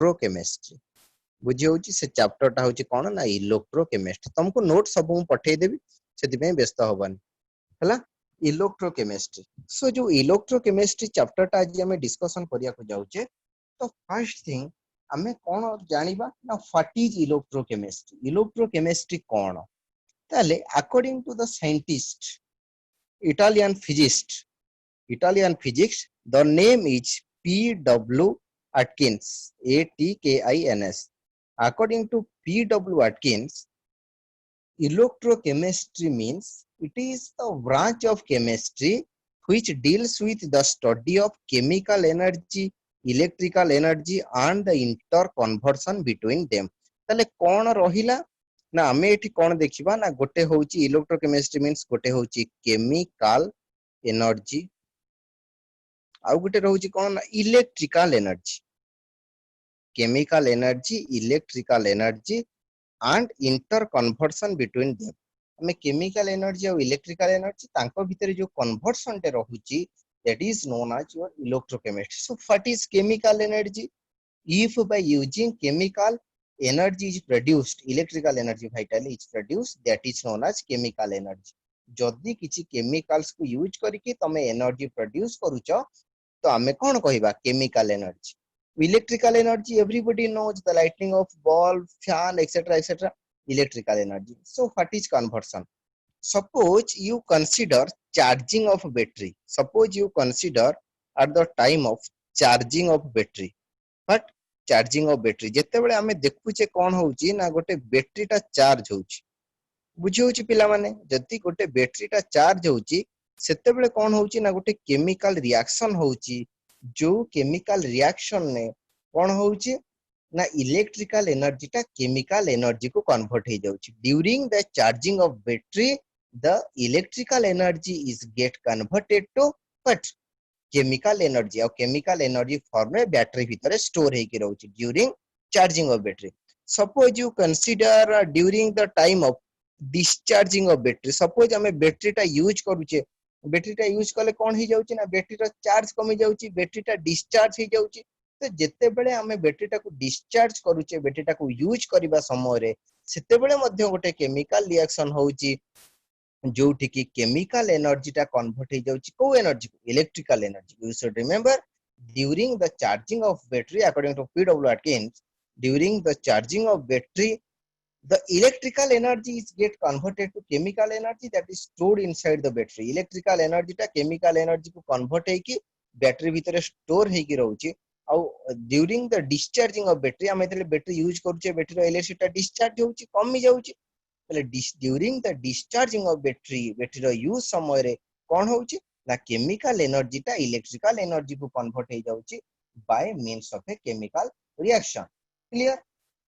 Electrochemistry बुझी होची से चैप्टर टा होची कोन ना इलेक्ट्रोकेमिस्ट्री तुमको नोट सब मु पठेई देबी सेति में व्यस्त होबन हला इलेक्ट्रोकेमिस्ट्री सो जो इलेक्ट्रोकेमिस्ट्री चैप्टर टा आज हम डिस्कशन करिया को जाउचे तो फर्स्ट थिंग हमें कोन जानिबा ना व्हाट इज इलेक्ट्रोकेमिस्ट्री कोन ताले according to the scientist Italian physics the name is P.W. Atkins Atkins according to P.W. Atkins electrochemistry means it is the branch of chemistry which deals with the study of chemical energy electrical energy and the interconversion between them ताले कौन रहिला ना आमे एठी कौन देखिबा ना गोटे होउची इलेक्ट्रोकेमिस्ट्री मींस गोटे होउची केमिकल एनर्जी आउ गोटे रहउची कोन ना electrical energy chemical energy electrical energy and interconversion between them हमें केमिकल एनर्जी और इलेक्ट्रिकल एनर्जी तांको भीतर जो कन्वर्सन टे रहउची that is known as your electrochemistry so what is chemical energy if by using chemical energy is produced electrical energy vitally is produced that is known as chemical energy जदि किछि chemicals को use करके तमे energy produce करूछ तो हमें कौन कहबा chemical energy electrical energy everybody knows the lightning of bulb fan etcetera electrical energy so what is conversion suppose you consider charging of battery suppose you consider at the time of charging of battery but charging of battery जते बेले हमें देखुचे कोन होउची ना गोटे battery टा charge होउची बुझी होउची पिला माने जति गोटे बैटरी टा चार्ज होउची सेते बेले कोन होउची ना गोटे केमिकल रिएक्शन होउची जो केमिकल रिएक्शन ने कोन होउची ना इलेक्ट्रिकल एनर्जी टा केमिकल एनर्जी को कन्वर्ट हो जाउची during the charging of battery the electrical energy is get converted to what chemical energy और केमिकल एनर्जी फॉर्म में बैटरी भीतर स्टोर हे के रहउची during charging of battery suppose you consider during the time of discharging of battery suppose हमें battery टा use करूचे battery टा यूज कले कोन ही जाउची ना बैटरी रा चार्ज कमी जाउची बैटरी टा डिस्चार्ज हे जाउची तो जेते बेले हमें बैटरी टा को डिस्चार्ज करूचे बैटरी टा को यूज करिबा समय रे सेते बेले मध्य गोटे केमिकल रिएक्शन होउची जोठी की केमिकल एनर्जी टा कन्वर्ट हो जाउची को एनर्जी को electrical energy you should remember during the charging of battery according to P W Atkins during the charging of battery the electrical energy is get converted to chemical energy that is stored inside the battery electrical energy टा chemical energy को convert है कि battery भीतर store है कि रहउची आ during the discharging of battery हम एतले बैटरी यूज करूचे बैटरी इलेक्ट्रिसिटी डिस्चार्ज होउची कमी जाउची तले during the discharging of battery रो यूज समय रे कोन होउची ना केमिकल एनर्जी टा इलेक्ट्रिकल एनर्जी को कन्वर्ट हो जाउची by means of a chemical reaction clear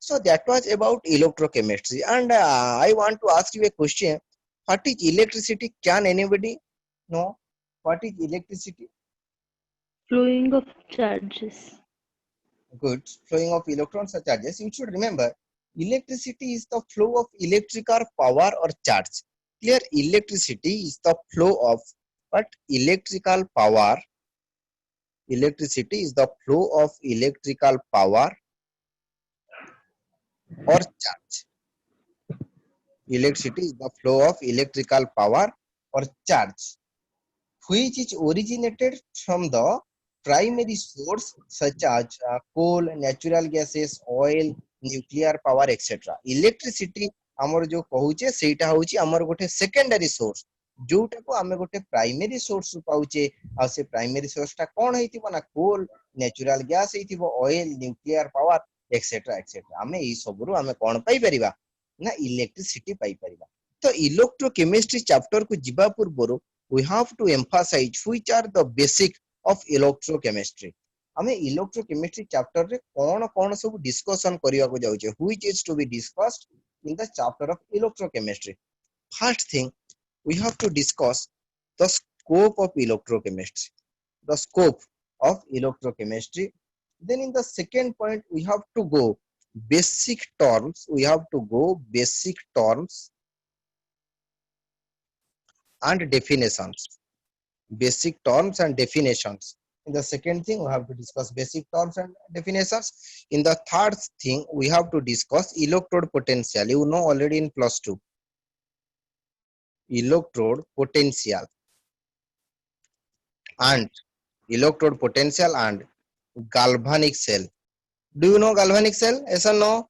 So that was about electrochemistry and I want to ask you a question. What is electricity? Can anybody know what is electricity? Flowing of charges. Good. Flowing of electrons or charges. You should remember electricity is the flow of electrical power or charge. Clear? Electricity is the flow of what? Electrical power. Electricity is the flow of electrical power or charge. Electricity is the flow of electrical power or charge which is originated from the primary source such as coal, natural gases, oil, nuclear power etc. Electricity हमर जो कहूचे सेटा होची हमर गोटे secondary source जोटा को हमें गोटे प्राइमरी सोर्स पाउचे आ से प्राइमरी सोर्स टा कोन हेतिबो ना कोल, नेचुरल गैस हेतिबो, oil, nuclear power etcetera etcetera हमें ई सबरु हमें कोन पाई परिबा ना इलेक्ट्रिसिटी पाई परिबा तो इलेक्ट्रोकेमिस्ट्री चैप्टर को जिबा पूर्वरु we have to emphasize which are the basic of electrochemistry हमें इलेक्ट्रोकेमिस्ट्री चैप्टर रे कोन कोन सब डिस्कशन करिया को जाउचे which is to be discussed in the chapter of electrochemistry first thing we have to discuss the scope of electrochemistry the scope of electrochemistry then in the second point we have to go basic terms and definitions basic terms and definitions In the second thing, we have to discuss basic terms and definitions. In the third thing, we have to discuss electrode potential. You know already in plus 2. Electrode potential and galvanic cell. Do you know galvanic cell? Yes or no?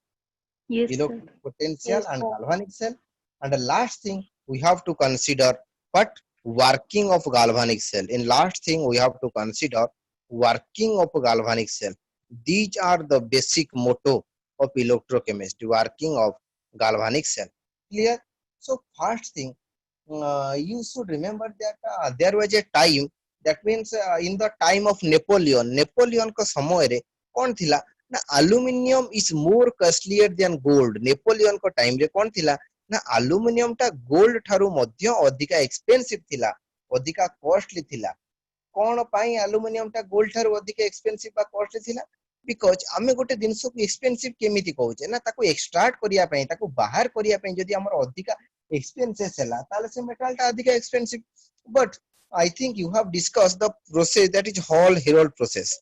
Yes, sir. Electrode potential Yes, and sir. galvanic cell. And the last thing we have to consider what working of galvanic cell. In last thing we have to consider working of galvanic cell. These are the basic motto of electrochemistry, working of galvanic cell. Clear? So first thing, you should remember that there was a time, that means in the time of Napoleon का समय रे कौन थिला ना aluminium is more costlier than gold. Napoleon को time रे कौन थिला ना aluminium टा gold ठारू मध्य अधिका expensive थिला, अधिका costly थिला. कौन पाई aluminium टा gold ठारू अधिका expensive बा costly थिला? Because आमे गोटे जिनसो को expensive केमिति कहूचे ना ताको extract करिया पई, ताको बाहर करिया पई जदि हमर अधिका expenses हैला ताले से metal टा अधिका expensive. But I think you have discussed the process, that is Hall Herold process.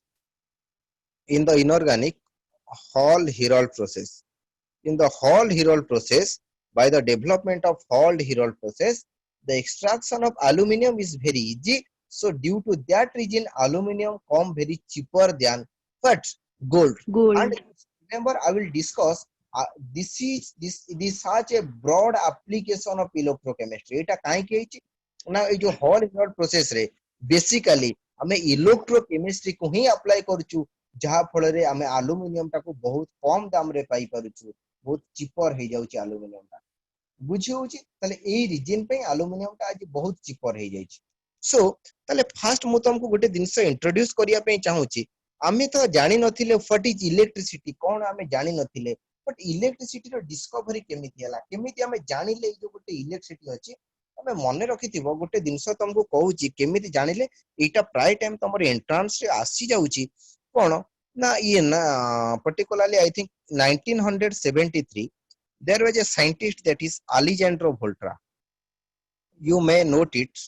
In the inorganic Hall Herold process. In the Hall Herold process, by the development of Hall Herold process, the extraction of aluminium is very easy. So due to that reason, aluminium come very cheaper than what? Gold. Gold. And remember, I will discuss this such a broad application of electrochemistry. Eta kahi kehi ना ये जो Hall Herold process रे basically हमें electrochemistry को ही apply करूछु, जहा फल रे हमें aluminium टा को बहुत कम दाम रे पाई पारुछु, बहुत cheaper हे जाउची aluminium टा. बुझी होची ताले एई रीजन पे aluminium टा आज बहुत cheaper हे जाइछि. So ताले first मु तुमको गोटे जिंस इंट्रोड्यूस करिया पे चाहूची. आमे तो जानि नथिले व्हाट इज इलेक्ट्रिसिटी, कोन आमे जानि नथिले, बट इलेक्ट्रिसिटी रो डिस्कवरी केमिति हला, केमिति आमे जानिले जो गोटे इलेक्ट्रिसिटी अछि. तमे मने रखिथिबो गोटे जिंस तुमको कहूची केमिति जानिले, एटा प्राय टाइम तमर एंट्रेंस रे आसी जाउची. कोन ना ये ना particularly I think 1973 there was a scientist, that is Alejandro Volta. You may note it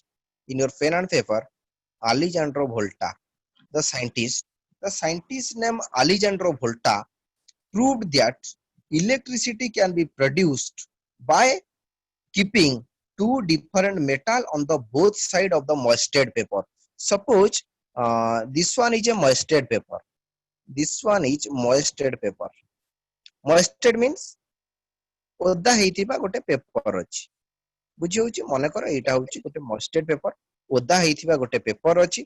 in your pen and paper. Alejandro Volta, the scientist named Alejandro Volta proved that electricity can be produced by keeping two different metal on the both side of the moisted paper. Suppose this one is a moisted paper. This one is moisted paper. Moisted means ओदा हेतिबा गोटे paper अछि. बुझी होची मने कर एटा होची गोटे moisted paper, ओदा हेतिबा गोटे पेपर अछि.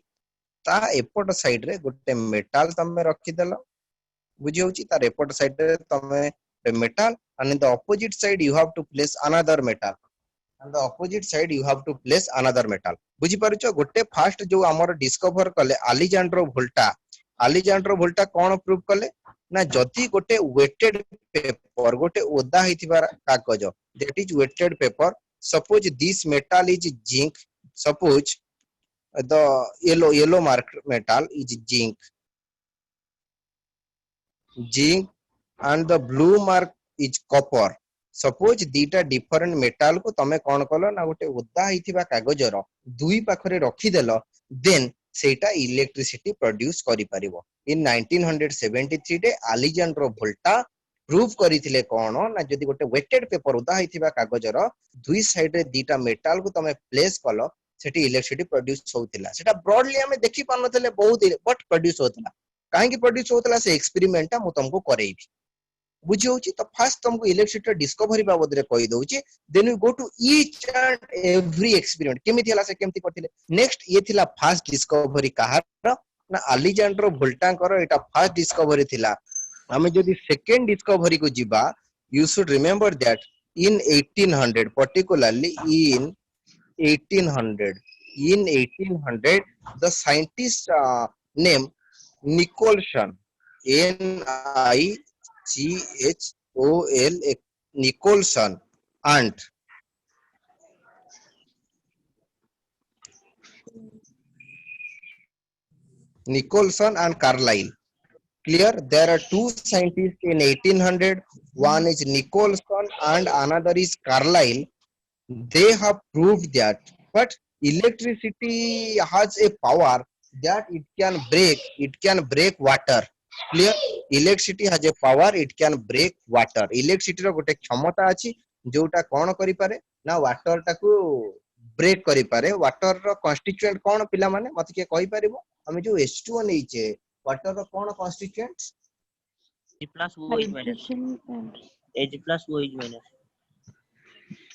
ता एपट साइड रे गोटे मेटल तमे रखि देला. बुझी होची तार एपट साइड रे तमे metal, and in the opposite side you have to place another metal. On the opposite side you have to place another metal. बुझी पारुचो गोटे फर्स्ट जो हमर डिस्कवर कले Alejandro Volta कोन प्रूव कले ना जदि गोटे वेटेड पेपर, गोटे ओदा हेतिबा कागज, that is weighted paper. Suppose this metal is zinc, suppose the yellow marked metal is zinc and the blue mark is copper. Suppose दीटा different metal को तमे कोन कलो ना गोटे ओदा हेतिबा कागजर दुई पाखरे रखि देलो, then सेटा इलेक्ट्रिसिटी प्रोड्यूस करि परिबो. इन 1973 रे Alejandro Volta प्रूव करिथिले कोन ना जदि गोटे वेटेड पेपर ओदा हेतिबा कागजर दुई साइड रे दीटा मेटल को तमे प्लेस कलो, सेठी इलेक्ट्रिसिटी प्रोड्यूस होतिला. सेटा ब्रॉडली हमें देखि पानथले बहुत, बट प्रोड्यूस होतिला. काहे कि प्रोड्यूस होतिला से एक्सपेरिमेंट ता मु तुमको करेइबी. बुझी होची तो फर्स्ट तुमको इलेक्ट्रिसिटी डिस्कवरी बाबद रे कहि दउची, then we go to each and every experiment केमिति हला से केमिति करथिले. नेक्स्ट ये थिला फर्स्ट डिस्कवरी कहार ना Alejandro Volta कर, एटा फर्स्ट डिस्कवरी थिला. हमें जदि सेकंड डिस्कवरी को जिबा, you should remember that in 1800, particularly in 1800 the scientist named Nicholson, Nichol, Nicholson and Carlyle. Clear? There are two scientists in 1800. One is Nicholson and another is Carlyle. They have proved that but electricity has a power that it can break water. Clear? Electricity has a power, it can break water. Electricity रो गोटे क्षमता अछि जोटा कोन करि पारे ना water टाकू break करि पारे. वाटर रो कन्स्टिट्यूएंट कोन पिला माने मते के कहि परिबो हम जो H2O नैचे water row cone कन्स्टिट्यूएंट्स H plus OH minus. Hydrogen and H plus OH minus.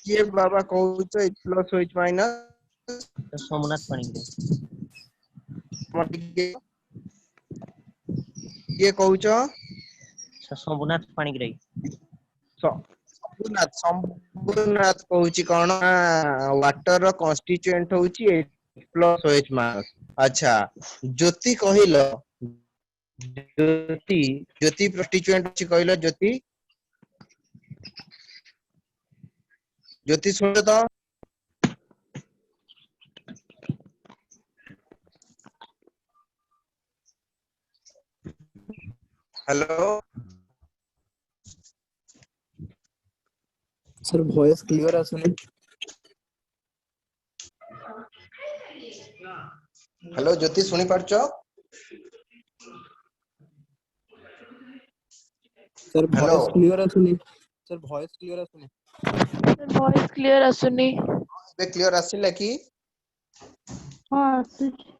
के बाबा कहउछ H plus OH minus तो सोमनाथ पाणिग्राही. के कहउछ सोमनाथ पाणिग्राही. संपूर्णात कहउची कोन वाटर रो कन्स्टिट्यूएंट होउची H plus OH minus. अच्छा ज्योति कहिलो ज्योति ज्योति कन्स्टिट्यूएंट अछि कहिलो ज्योति ज्योति सुन तो हेलो सर वॉइस क्लियर आसुनी. हेलो ज्योति सुनी पारछो सर हेलो वॉइस क्लियर आसुनी. सर वॉइस क्लियर आसुनी. voice clear आसुनी. बे क्लियर आसिला कि हाँ आसुची.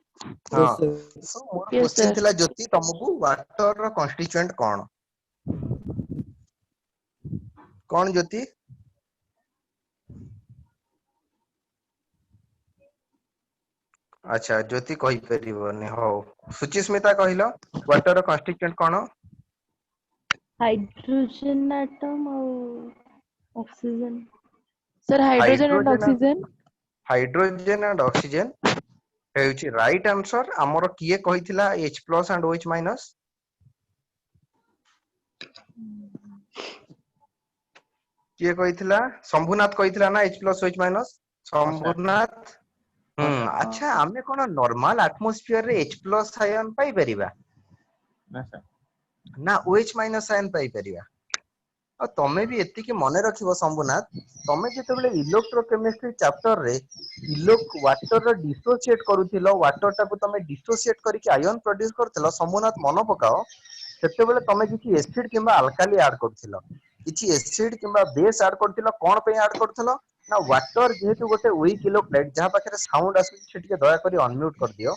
हां yes sir. So more Yes question sir. थिला ज्योति तुमको वाटर रो कन्स्टिट्यूएंट कोन ज्योति अच्छा ज्योति कहि परिबोनी हो सुचिस्मिता कहिलो वाटर रो कन्स्टिट्यूएंट कोन Hydrogen atom और oxygen. Sir hydrogen and oxygen. Hydrogen and oxygen हेउची राइट आंसर हमरो किए कहिथिला H plus and OH minus किए कहिथिला शंभुनाथ कहिथिला ना H plus OH minus Shambhunath अच्छा हमें कोन नॉर्मल एटमॉस्फेयर रे H plus आयन पाई परिबा ना सर. ना OH minus आयन पाई परिबा और तमे भी एति कि मने रखिबो शंभुनाथ तमे जेते बेले इलेक्ट्रोकेमिस्ट्री चैप्टर रे वाटर रो डिसोसिएट करूथिलो वाटर टाको तमे डिसोसिएट करके आयन प्रोड्यूस करथिलो शंभुनाथ मन पकाओ सेते बेले तमे किछि एसिड किबा अल्काली ऐड करथिलो किछि एसिड किबा बेस ऐड करथिलो कोन पे ऐड करथिलो ना वाटर जेहेतु गोटे वीक इलेक्ट्रोलाइट जहा पाखरे साउंड आसु सेटिके दया करी अनम्यूट कर दियो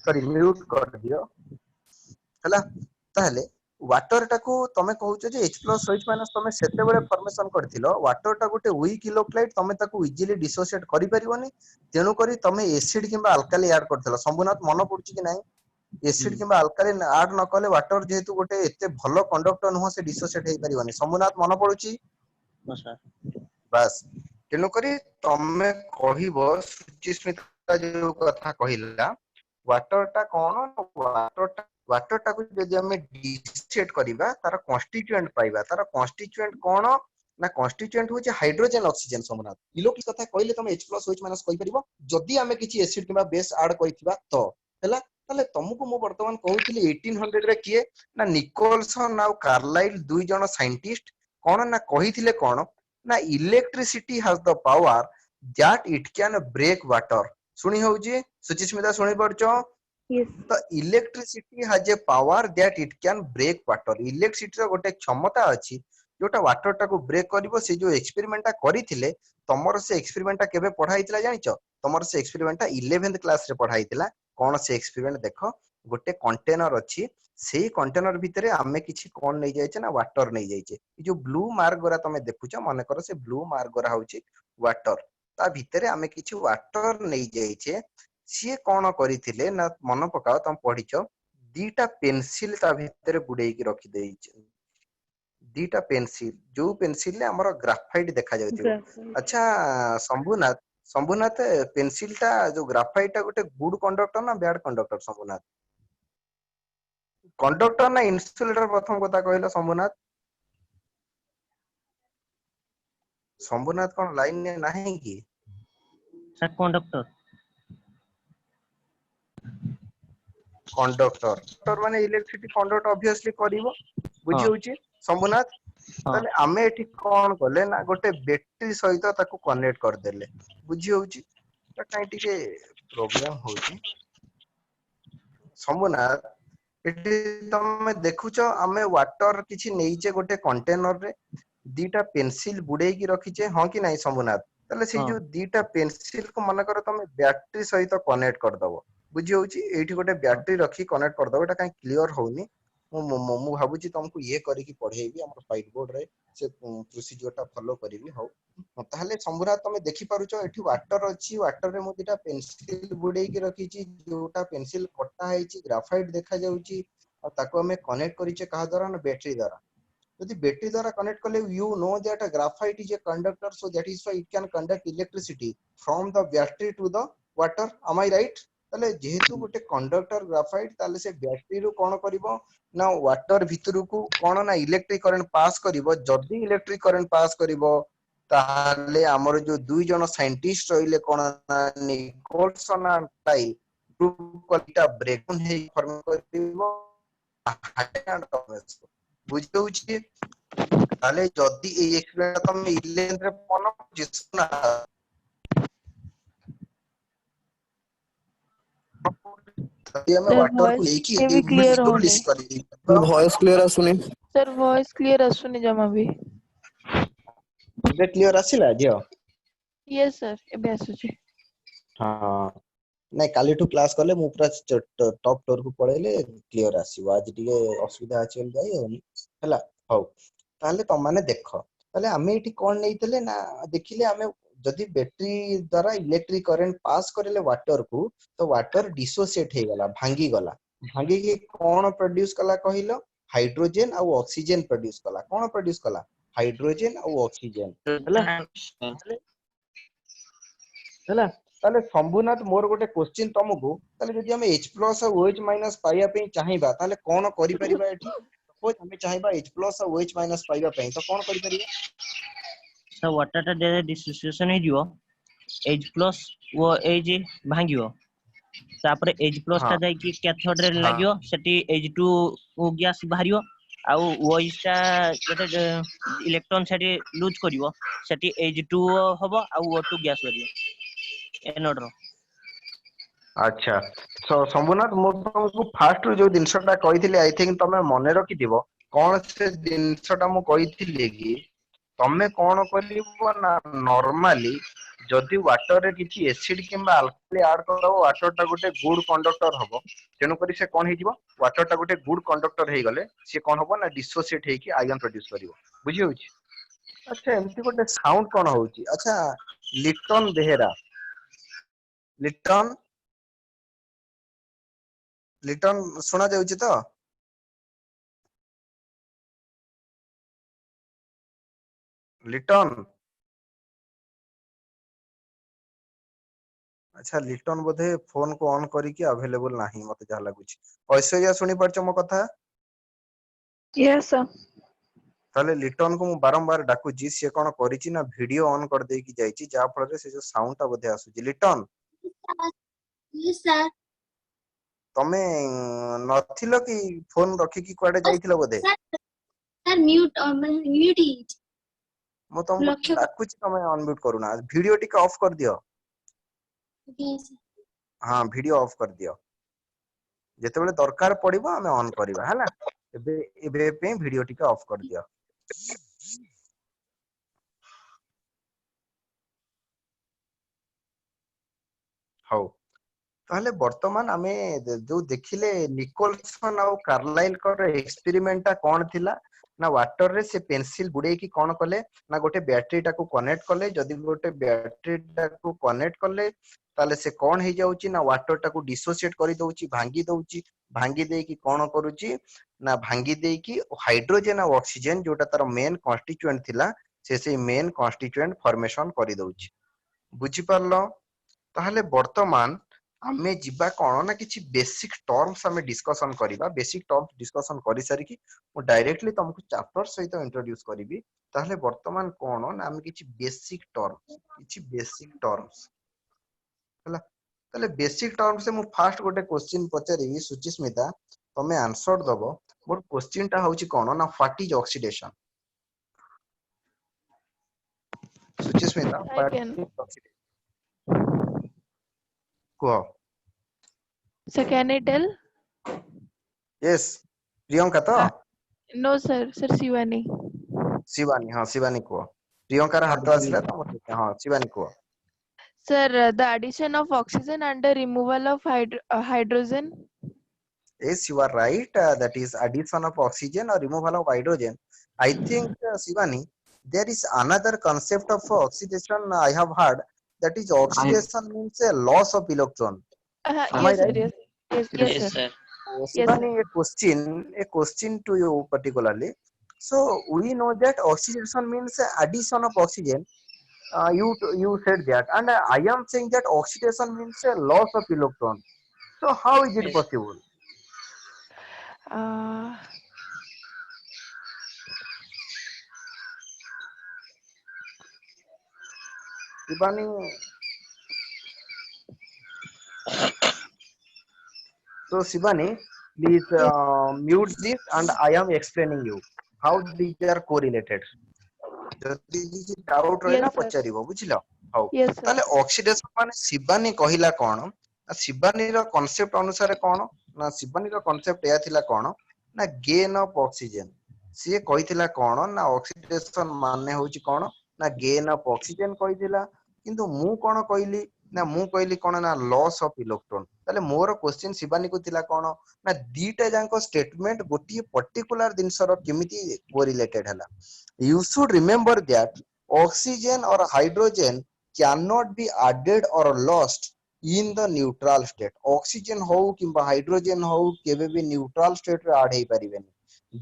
सॉरी म्यूट कर दियो हला ताहले वाटर टाको तमे कहउछ जे H plus OH minus तमे सेते बेले फॉर्मेशन करथिलो वाटर टा गोटे वीक इलेक्ट्रोलाइट तमे ताको इजीली डिसोसिएट करि परिबोनी तेनु करी तमे एसिड किबा अल्काली ऐड करथिलो शंभुनाथ मन पडुची कि नाही एसिड किबा अल्काली ऐड न कले वाटर जेहेतु गोटे एते भलो कंडक्टर नहो से डिसोसिएट हेइ परिबोनी शंभुनाथ मन पडुची ना सर. बस तेनु करी तमे कहिबो सुचिस्मिता जो कथा कहिला वाटर टा कोन वाटर टा को जदि हमें डिसोसिएट करिबा तार कन्स्टिट्यूएंट पाइबा तार कन्स्टिट्यूएंट कोन ना कन्स्टिट्यूएंट होचे हाइड्रोजन ऑक्सीजन समनाथ इलोकी कथा कहले तमे H plus OH minus कहि परिबो जदि हमें किछि एसिड किबा बेस ऐड करिथिबा तो हैला ताले तुमको मो वर्तमान कहउथिली 1800 रे किए ना निकोलसन आ कार्लाइल दुई जण साइंटिस्ट कोन ना कहिथिले कोन ना electricity has the power that it can break water सुनी होउची सुचिस्मिता सुनी पड़छो Yes. तो electricity has a power that it can break water electricity रो गोटे क्षमता अछि जोटा वाटर टाको ब्रेक करिवो से जो एक्सपेरिमेंट करिथिले तमर से एक्सपेरिमेंट केबे पढाइतिला जानिचो तमर से एक्सपेरिमेंट 11th क्लास रे पढाइतिला कोन से एक्सपेरिमेंट देखो गोटे कंटेनर अछि सेही कंटेनर भितरे आमे किछि कोन नै जायछे ना वाटर नै जायछे ई जो ब्लू मार्क गोरा तमे देखुछो माने करो से ब्लू मार्क गोरा होउची वाटर ता भितरे आमे किछि वाटर नै जायछे सिए कोन करिथिले ना मन पकाओ तम पढिचो दीटा पेंसिल ता भितरे गुडे की रखि देइछे दीटा पेंसिल जो पेंसिल ले हमर ग्राफाइट देखा जाउथिबो Graphite. अच्छा शंभुनाथ पेंसिल टा जो ग्राफाइट टा गोटे गुड कंडक्टर ना बैड कंडक्टर शंभुनाथ कंडक्टर ना इन्सुलेटर प्रथम कथा कहलो शंभुनाथ कोन लाइन ने नाही की सर कंडक्टर. कंडक्टर माने इलेक्ट्रिसिटी कंडक्ट ऑब्वियसली करिवो बुझी होउची शंभुनाथ ताले आमे एठी कोन करले ना गोटे बैटरी सहित ताको कनेक्ट कर देले बुझी होउची त काई टिके प्रॉब्लम होउची शंभुनाथ एठी तमे देखुछ आमे वाटर किछि नेइचे गोटे कंटेनर रे दीटा पेंसिल बुड़े की रखीचे हाँ कि नहीं शंभुनाथ ताले से हाँ जो दीटा पेंसिल को मन कर तमे बैटरी सहित कनेक्ट कर दबो बुझी होउची एठी गोटे हाँ बैटरी रखी कनेक्ट कर दबो एटा काई क्लियर होउनी मु भाबुची तुमको ये करी की पढेबी हमर व्हाइट बोर्ड रे से प्रोसीजर टा फॉलो करिवि हो ताहले शंभुनाथ तमे देखि पारुछ एठी वाटर अछि वाटर रे मु दीटा पेंसिल बुड़े की रखीची जोटा पेंसिल कटा हेची ग्राफाइट देखा जाउची और ताको हमें कनेक्ट करिचे कहा द्वारा ना बैटरी द्वारा यदि बैटरी द्वारा कनेक्ट कले you know that a graphite is a conductor so that is why it can conduct electricity from the battery to the water am I right ताले जेहेतु गोटे कंडक्टर ग्राफाइट ताले से बैटरी रु कोन करिवो ना वाटर भितरु को कोन ना इलेक्ट्रिक करंट पास करिवो जदी इलेक्ट्रिक करंट पास करिवो ताले हमर जो दुई जन साइंटिस्ट रहिले कोन ना निकोलसन एंड टाई ग्रुप कलिटा ब्रेकडाउन हे फॉर्म करिवो बुझी होउची ताले जदी ए एक्सपेरिमेंट तमे 11 रे मन जिसना तभी हमें सर वाटर को वॉइस एक के भी ही क्लियर होने स्टैब्लिश करी वॉइस क्लियर आसुनी सर वॉइस क्लियर आसुनी जमा भी ଏବେ କ୍ଲିୟର ଆସିଲା ଝିଅ यस सर एबे आसुची ହଁ ନାଇଁ କାଲିଠୁ କ୍ଲାସ କଲେ ମୁଁ ପୁରା ଟପ୍ ଫ୍ଲୋର କୁ ପଳେଇଲେ କ୍ଲିୟର ଆସିବ ଆଜି ଟିକେ ଅସୁବିଧା ଅଛି ବୋଲି ଯାଇ ହଉନି ହେଲା ହଉ ତାହେଲେ ତମମାନେ ଦେଖ ତାହେଲେ ଆମେ ଏଠି କଣ ନେଇଥିଲେ ନା ଦେଖିଲେ ଆମେ ଯଦି ବ୍ୟାଟେରୀ ଦ୍ୱାରା ଇଲେକ୍ଟ୍ରିକ କରେଣ୍ଟ ପାସ୍ କରିଲେ ୱାଟର କୁ ତ ୱାଟର डिसोसिएट ହେଇଗଲା ଭାଙ୍ଗିଗଲା ଭାଙ୍ଗିକି କଣ ପ୍ରୋଡ୍ୟୁସ କଲା କହିଲ ହାଇଡ୍ରୋଜେନ ଆଉ ଅକ୍ସିଜେନ ପ୍ରୋଡ୍ୟୁସ କଲା କଣ ପ୍ରୋଡ୍ୟୁସ କଲା ହାଇଡ୍ରୋଜେନ ଆଉ ଅକ୍ସିଜେନ ହେଲା ହେଲା ताले शंभुनाथ मोर गोटे क्वेश्चन तुमको ताले जदि हम H+ और OH- पाइबा पे चाहिबा ताले कोन करि परिबा एठी सपोज हम चाहिबा H+ और OH- पाइबा पे तो कोन करि परिबा सर वाटर टा डिसोसिएशन हे जिवो H+ वो H भांगियो तापर H+ हाँ टा जाई कि कैथोड रे हाँ लागियो सेठी H2 ओ गैस बाहरियो आउ OH टा जते इलेक्ट्रॉन सेठी लूज करिवो सेठी H2 हबो आउ O2 गैस करियो एनोड रो अच्छा सो शंभुनाथ मो तुमको फास्ट जो दिनसटा कहिथिले आई थिंक तमे मने रखिदिबो कोन से दिनसटा मु कहिथिले कि तमे कोन करिवो ना नॉर्मली जदि वाटर रे किछि एसिड किंबा अल्कली ऐड करबो वाटर टा गोटे गुड कंडक्टर हबो तेनु करी से कोन हिजिवो वाटर टा गोटे गुड कंडक्टर हे गले से कोन हबो ना डिसोसिएट हे कि आयन प्रोड्यूस करिवो बुझी होउची अच्छा एमती गोटे साउंड कोन होउची अच्छा लिटन बेहेरा लिटन लिटन सुना जाउची तो लिटन अच्छा लिटन बोधे फोन को ऑन करी कि अवेलेबल नाही मते जा लागुची ऐश्वर्या सुनी परछ मो कथा यस सर ताले लिटन को मु बारंबार डाकुची से कोन करिची ना वीडियो ऑन कर दे की जाईची जा फल रे से जो साउंड ता बोधे आसुची लिटन Yes, sir. तमे नथिलो कि फोन रखी की कुआडे जाईथिलो बोधे Sir, sir, mute it. मो तुमको लक्ष्य कर- डाकुची तमे अनम्यूट करूना वीडियो टिके ऑफ कर दियो Okay, sir. हां वीडियो ऑफ कर दियो जेतेबेले दरकार पड़िबो हमें ऑन करबा हैला एबे एबे पे वीडियो टिके ऑफ कर दियो हौ ताहले वर्तमान आमे जो देखिले निकोलसन और कार्लाइल कर एक्सपेरिमेंट ता कोन थिला ना वाटर रे से पेंसिल बुडे की कोन कले ना गोटे बैटरी टा को कनेक्ट कले जदी गोटे बैटरी टा को कनेक्ट कले ताले से कोन हे जाउची ना वाटर टा को डिसोसिएट करि दउची भांगी दे की कोन करूची ना भांगी दे की हाइड्रोजन और ऑक्सीजन जोटा तार मेन कॉन्स्टिट्यूएंट थिला से मेन कॉन्स्टिट्यूएंट फॉर्मेशन करि दउची बुझी पारलो ताहले वर्तमान आमे जिबा कोन ना किछि बेसिक टर्म्स आमे डिस्कशन करिबा बेसिक टर्म्स डिस्कशन करि सारी कि मु डायरेक्टली तुमको चैप्टर सहित इंट्रोड्यूस करिवि ताहले वर्तमान कोन ना आमे किछि बेसिक टर्म्स हला ताहले बेसिक टर्म्स से मु फास्ट गोटे क्वेश्चन पचारिबि सुचिस्मिता तमे आंसर दबो मोर क्वेश्चन टा होउची कोन ना what is oxidation Suchismita I what can is oxidation को sir can I tell Yes, Priyanka तो No, sir. Sir, Shivani. Shivani, हाँ शिवानी को प्रियंका रा हाथ आसला तो हाँ शिवानी को Sir, the addition of oxygen and the removal of hydrogen. yes, you are right, that is addition of oxygen or removal of hydrogen. I think, Shivani, there is another concept of oxidation I have heard, that is oxidation means a loss of electron. Am I Yes, sir. right? Yes. Yes. Yes, Yes, sir. sir. Yes, sir. Shivani, a question to you particularly. So we know that oxidation means addition of oxygen. You said that, and I am saying that oxidation means a loss of electron. So how is it Yes. possible? Uh, Shivani, so Shivani, please yes. mute this, and I am explaining you how these are correlated. ଯଦି କିଛି doubt ରହିଲା Yes, sir. ପଚାରିବ ବୁଝିଲ ହଉ Yes, sir. ତାହେଲେ oxidation ମାନେ ଶିବାନୀ କହିଲା କଣ ନା ଶିବାନୀର କନସେପ୍ଟ ଅନୁସାରେ କଣ ନା ଶିବାନୀର କନସେପ୍ଟ ଏୟା ଥିଲା କଣ ନା ଗେନ୍ ଅଫ ଅକ୍ସିଜେନ ସିଏ କହିଥିଲା କଣ ନା ଅକ୍ସିଡେସନ ମାନେ ହଉଛି କଣ ନା ଗେନ୍ ଅଫ ଅକ୍ସିଜେନ କହିଥିଲା କିନ୍ତୁ ମୁଁ କଣ କହିଲି ନା ମୁଁ କହିଲି କଣ ନା ଲସ୍ ଅଫ ଇଲେକ୍ଟ୍ରନ ତାହେଲେ ମୋର କ୍ୱେଶ୍ଚିନ୍ ଶିବାନୀକୁ ଥିଲା କଣ ନା ଦିଟା ଯାକ ଷ୍ଟେଟମେଣ୍ଟ ଗୋଟିଏ ପର୍ଟିକୁଲାର ଜିନିଷର କେମିତି କୋରିଲେଟେଡ ହେଲା you should remember that oxygen or hydrogen cannot be added or lost in the neutral state. Oxygen ho kimba hydrogen ho kebe bi neutral state re add hei paribeni.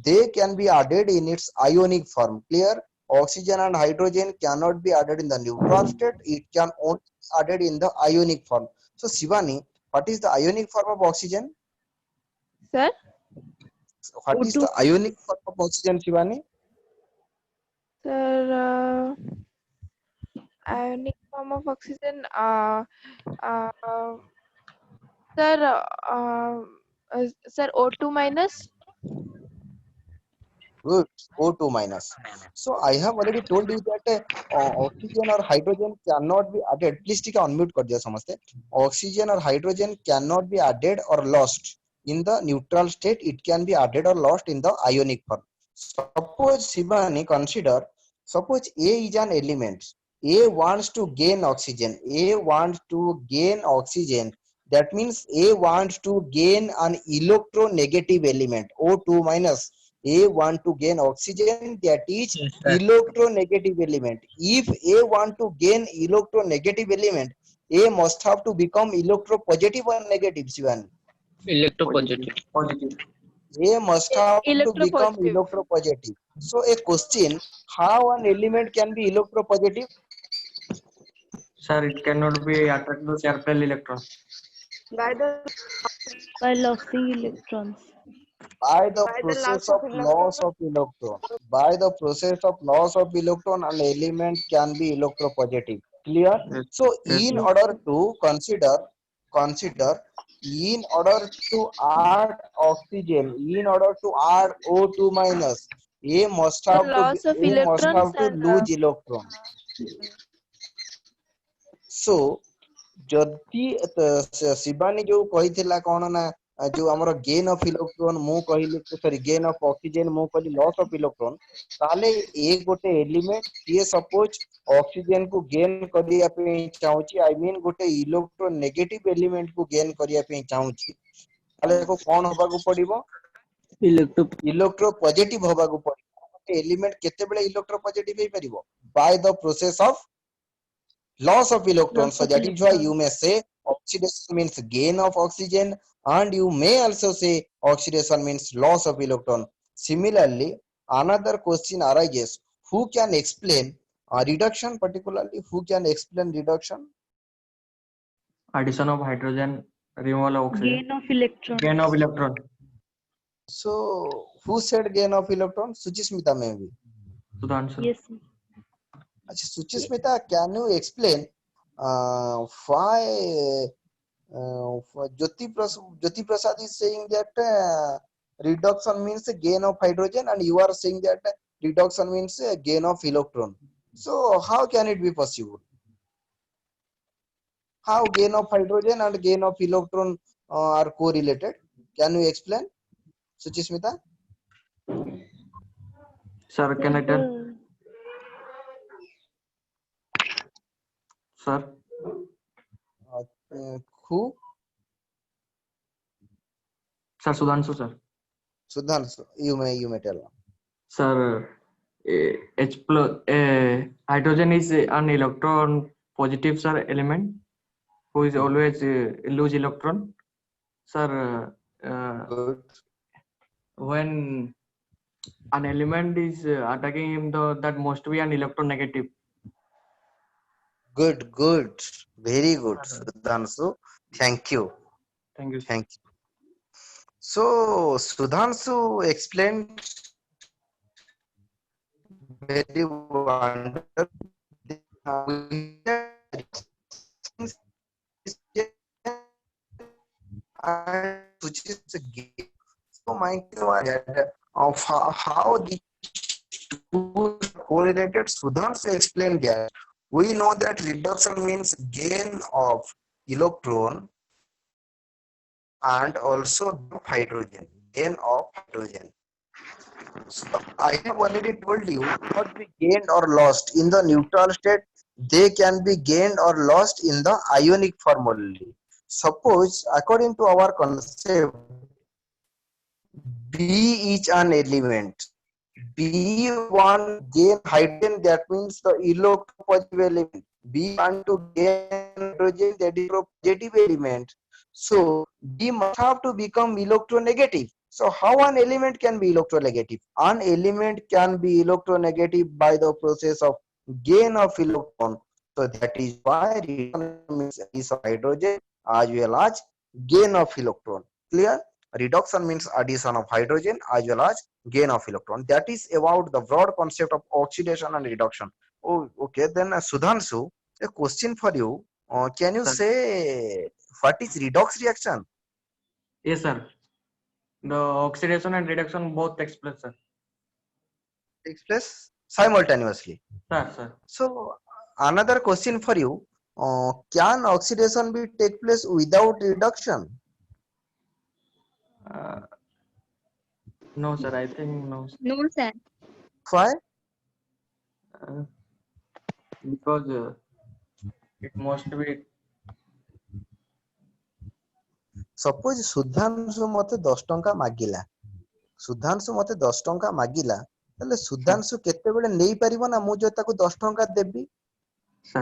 They can be added in its ionic form. Clear? Oxygen and hydrogen cannot be added in the neutral state. It can only be added in the ionic form. So Shivani, what is the ionic form of oxygen? Sir. What is the ionic form of oxygen, Shivani? Sir, ionic form of oxygen. Sir, sir, O2 minus. Good. O2 minus. So I have already told you that oxygen or hydrogen cannot be added. Please take a unmute kar diya samaste. Oxygen or hydrogen cannot be added or lost in the neutral state. It can be added or lost in the ionic form. Suppose Shivani consider, suppose A is an element. A wants to gain oxygen. A wants to gain oxygen. That means A wants to gain an electronegative element, O2 minus. A want to gain oxygen, that is Yes, sir. electronegative element. If A want to gain electronegative element, A must have to become electropositive or negative, Shivan. Electropositive. A must have to become Electropositive. electropositive. So a question, how an element can be electropositive? Sir, it cannot be attracted to several electrons. By losing electrons. By the process of loss of electron. By the process of loss of electron, an element can be electropositive. Clear? Yes, So yes, in sir. order to consider in order to add oxygen, in order to add O2 minus, A must The have to loss of A must electrons have to and lose electron. So ଯଦି ଶିବାନୀ ଯୋଉ କହିଥିଲା କଣ ନା ଯୋଉ ଆମର gain of electron ମୁଁ କହିଲି ସରି gain of oxygen ମୁଁ କହିଲି ଲସ୍ ଅଫ ଇଲେକ୍ଟ୍ରନ ତାହେଲେ ଏ ଗୋଟେ ଏଲିମେଣ୍ଟ ସିଏ ସପୋଜ ଅକ୍ସିଜେନ କୁ ଗେନ୍ କରିବା ପାଇଁ ଚାହୁଁଛି ଆଇ ମିନ୍ ଗୋଟେ ଇଲେକ୍ଟ୍ରୋ ନେଗେଟିଭ ଏଲିମେଣ୍ଟ କୁ ଗେନ୍ କରିବା ପାଇଁ ଚାହୁଁଛି ତାହେଲେ ତାକୁ କଣ ହବାକୁ ପଡିବ ଇଲେକ୍ଟ୍ରୋ ପଜିଟିଭ ହବାକୁ ପଡିବ ଗୋଟେ ଏଲିମେଣ୍ଟ କେତେବେଳେ ଇଲେକ୍ଟ୍ରୋ ପଜିଟିଭ ହେଇପାରିବ by the process of loss of electrons. Loss So of that is why you electrons. may say oxidation means gain of oxygen, and you may also say oxidation means loss of electron. Similarly, another question arises: who can explain reduction? Particularly, who can explain reduction? Addition of hydrogen, removal of oxygen, Gain of electrons. gain of electron. So, who said gain of electron? Suchismita maybe. Sudhanshu. Yes, sir. Achha, Suchismita, can you explain why Jyoti Prasad is saying that reduction means gain of hydrogen, and you are saying that reduction means gain of electron. So how can it be possible? How gain of hydrogen and gain of electron are correlated? Can you explain, Suchismita? Sir, can I tell? Sir, Who? Sir Sudhanshu, sir. Sudhanshu, you may tell. Sir, H plus hydrogen is an electron positive, sir, element who is always lose electron. Sir, Good. when an element is attacking him, that must be an electronegative. Good. Very good, Sudhanshu. Thank you. Thank you, sir. Thank you. So, Sudhanshu explained very wonderful. Which is a game. So, my question of how the two correlated. Sudhanshu explained that we know that reduction means gain of electron and also hydrogen, gain of hydrogen. So I have already told you not be gained or lost in the neutral state. They can be gained or lost in the ionic form only. Suppose according to our concept, B is an element. B want gain hydrogen, that means the electropositive element. B want to gain hydrogen, that is positive element. So B must have to become electronegative. So how an element can be electronegative? An element can be electronegative by the process of gain of electron. So that is why reduction means addition of hydrogen as well as gain of electron. Clear? Reduction means addition of hydrogen as well as gain of electron. That is about the broad concept of oxidation and reduction. Oh, okay. Then Sudhanshu, a question for you. Can you Sir. say what is redox reaction? Yes, sir. The oxidation and reduction both takes place, sir. Takes place simultaneously. Sir. So another question for you. Can oxidation be take place without reduction? No, sir. I think no, sir. No, sir. Why? Because it must be. Suppose Sudhanshu mate 10 ଟଙ୍କା ମାଗିଲା, ସୁଧାଂଶୁ ମତେ 10 ଟଙ୍କା ମାଗିଲା, ତାହେଲେ ସୁଧାଂଶୁ କେତେବେଳେ ନେଇ ପାରିବ ନା ମୁଁ ଯଦି ତାକୁ 10 ଟଙ୍କା ଦେବି,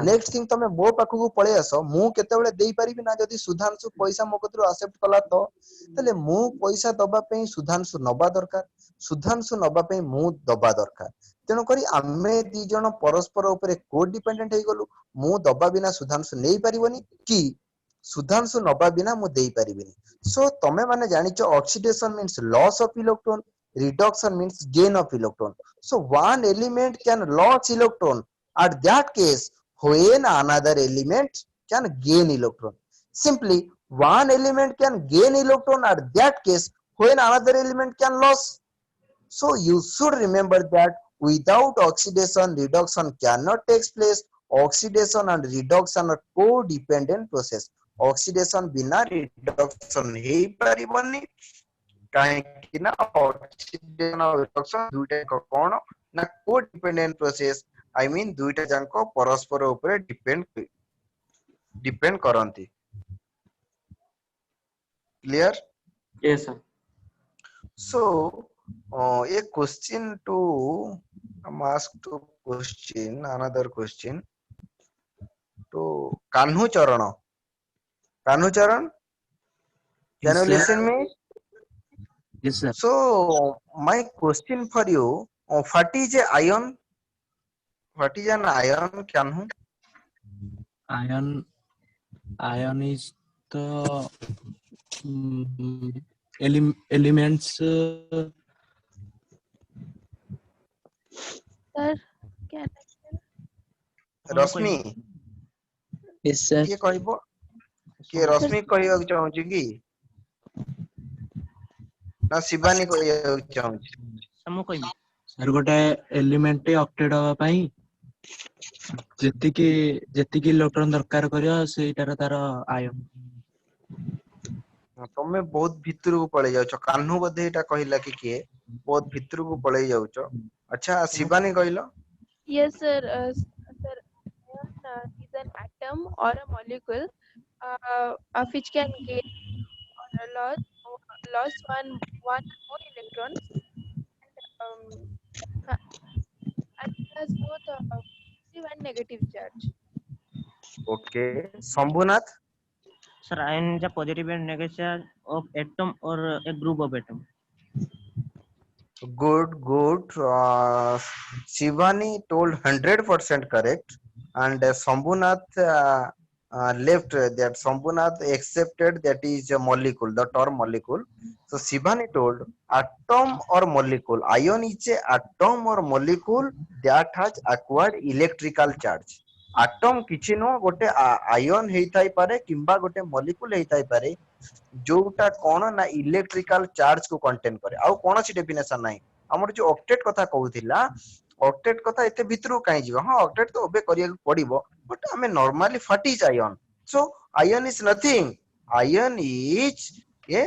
ନେକ୍ସଟ ଥିଙ୍ଗ ତମେ ମୋ ପାଖକୁ ପଳେଇ ଆସ, ମୁଁ କେତେବେଳେ ଦେଇପାରିବି ନା ଯଦି ସୁଧାଂଶୁ ପଇସା ମୋ କତିରୁ ଆକ୍ସେପ୍ଟ କଲା ତ, ତାହେଲେ ମୁଁ ପଇସା ଦବା ପାଇଁ ସୁଧାଂଶୁ ନବା ଦରକାର, ସୁଧାଂଶୁ ନବା ପାଇଁ ମୁଁ ଦବା ଦରକାର। ତେଣୁକରି ଆମେ ଦି ଜଣ ପରସ୍ପର ଉପରେ କୋଡିପେଣ୍ଡେଣ୍ଟ ହେଇଗଲୁ। ମୁଁ ଦବା ବିନା ସୁଧାଂଶୁ ନେଇ ପାରିବନି କି ସୁଧାଂଶୁ ନବା ବିନା ମୁଁ ଦେଇପାରିବିନି। ସୋ ତମେ ମାନେ ଜାଣିଛ oxidation means loss of electron, reduction means gain of electron. So one element can lose electron. At that case, when another element can gain electron. Simply, one element can gain electron at that case when another element can lose. So you should remember that without oxidation, reduction cannot take place. Oxidation and reduction are co-dependent process. Oxidation बिना reduction ही परिबनी, काहेकि ना oxidation और reduction दुईटा कोन ना को dependent process, I mean दुईटा जांको परस्पर ऊपर डिपेंड करंती। Clear? Yes, sir. So a question to ask to question, another question to Kanhu Charan. Kanhu Charan, can you listen me? Yes, sir. So my question for you, what is a ion? What is an ion, Kanhu? Ion is the elements. Sir, can Rashmi Yes, sir. किए कहबो कि रश्मि कहବାକୁ चाहूची कि ना शिवानी कहବାକୁ चाहूची? ମୁଁ କହିବି sir गोटे element octet हवा पई जेतिकी इलेक्ट्रॉन दरकार करियो सेटार तार आयन। ତମେ ବହୁତ ଭିତରକୁ ପଳେଇ ଯାଉଛ। କାହ୍ନୁ ବୋଧେ ଏଇଟା କହିଲା କି କିଏ ବହୁତ ଭିତରକୁ ପଳେଇ ଯାଉଛ। ଆଚ୍ଛା ଶିବାନୀ କହିଲ। Yes, sir. Sir, ion is an atom or a molecule of which can gain or lost one or more electrons, um, uh, and it has both positive and negative charge. Okay Shambhunath. Sir, ion is a positive and negative charge of atom or a group of atom. Good. Shivani told 100% correct, and Shambhunath left that. Shambhunath accepted that is a molecule, the term molecule. So Shivani told atom or molecule. Ion is a atom or molecule that has acquired electrical charge. Atom କିଛି ନୁହଁ, ଗୋଟେ ଆୟନ ହେଇଥାଇପାରେ କିମ୍ବା ଗୋଟେ molecule ହେଇଥାଇପାରେ ଯୋଉଟା କଣ ନା electrical charge କୁ contain କରେ। ଆଉ କୌଣସି ଡେଫିନେସନ ନାହିଁ। ଆମର ଯୋଉ ଅକ୍ଟେଟ କଥା କହୁଥିଲା, ଅକ୍ଟେଟ କଥା ଏତେ ଭିତରକୁ କାହିଁ ଯିବ? ହଁ ଅକ୍ଟେଟ ତ ଓବେ କରିବାକୁ ପଡିବ, ବଟ୍ ଆମେ normally what is ion? So ion is nothing. Ion is a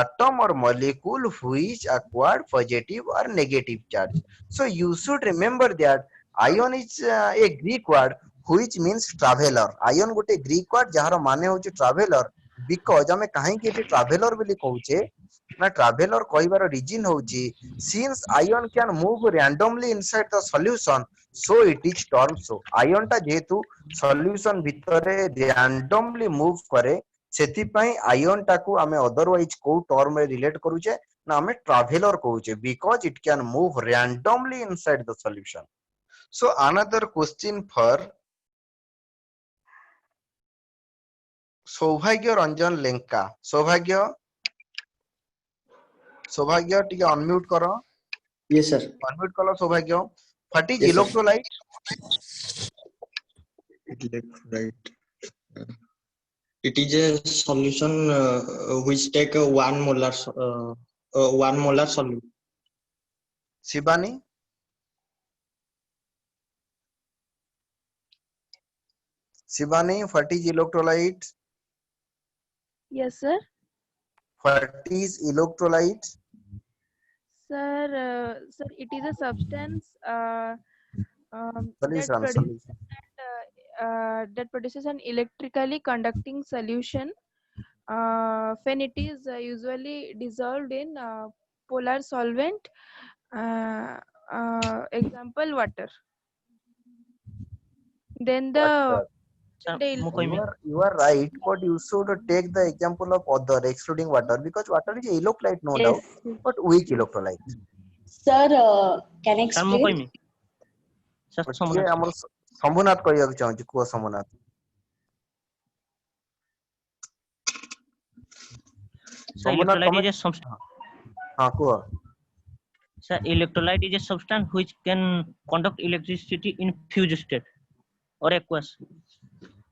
atom or molecule which acquired positive or negative charge. So you should remember that ion is a Greek word which means traveler. Ion ଗୋଟେ Greek word ଯାହାର ମାନେ ହଉଛି traveler, because ଆମେ କାହିଁକି ଏଠି traveler ବୋଲି କହୁଛେ ନା traveler କହିବାର reason ହଉଛି since ion can move randomly inside the solution, so it is termed so. ion ଟା ଯେହେତୁ solution ଭିତରେ randomly move କରେ, ସେଥିପାଇଁ ion ଟାକୁ ଆମେ otherwise କୋଉ term ରେ relate କରୁଛେ ନା ଆମେ traveler କହୁଛେ, because it can move randomly inside the solution. So another question for ସୌଭାଗ୍ୟ ରଞ୍ଜନ ଲେଙ୍କା। ସୌଭାଗ୍ୟ ଟିକେ ଅନମ୍ୟୁଟ କର। Yes, sir. ଅନମ୍ୟୁଟ କର ସୌଭାଗ୍ୟ। What is Yes, sir. electrolyte? Electrolyte. It is a solution which take a 1 molar solute. Shivani? Shivani, what is electrolyte? Yes, sir. What is electrolyte? Sir, it is a substance Solution. that produces an electrically conducting solution when it is usually dissolved in polar solvent, example water. Then the Sir, the ମୁଁ କହିବି। You are right, but you should take the example of other excluding water, because water is electrolyte, no Yes. doubt, but weak electrolyte. Sir, can I Sir, ମୁଁ explain? କହିବି। Sir, କିଏ ସୋମନାଥ। ଆମର ଶମ୍ଭୁନାଥ କହିବାକୁ ଚାହୁଁଛି, କୁହ Shambhunath. Sir, electrolyte is a substance. ହଁ କୁହ। Sir, electrolyte is a substance which can conduct electricity in fused state or aqueous.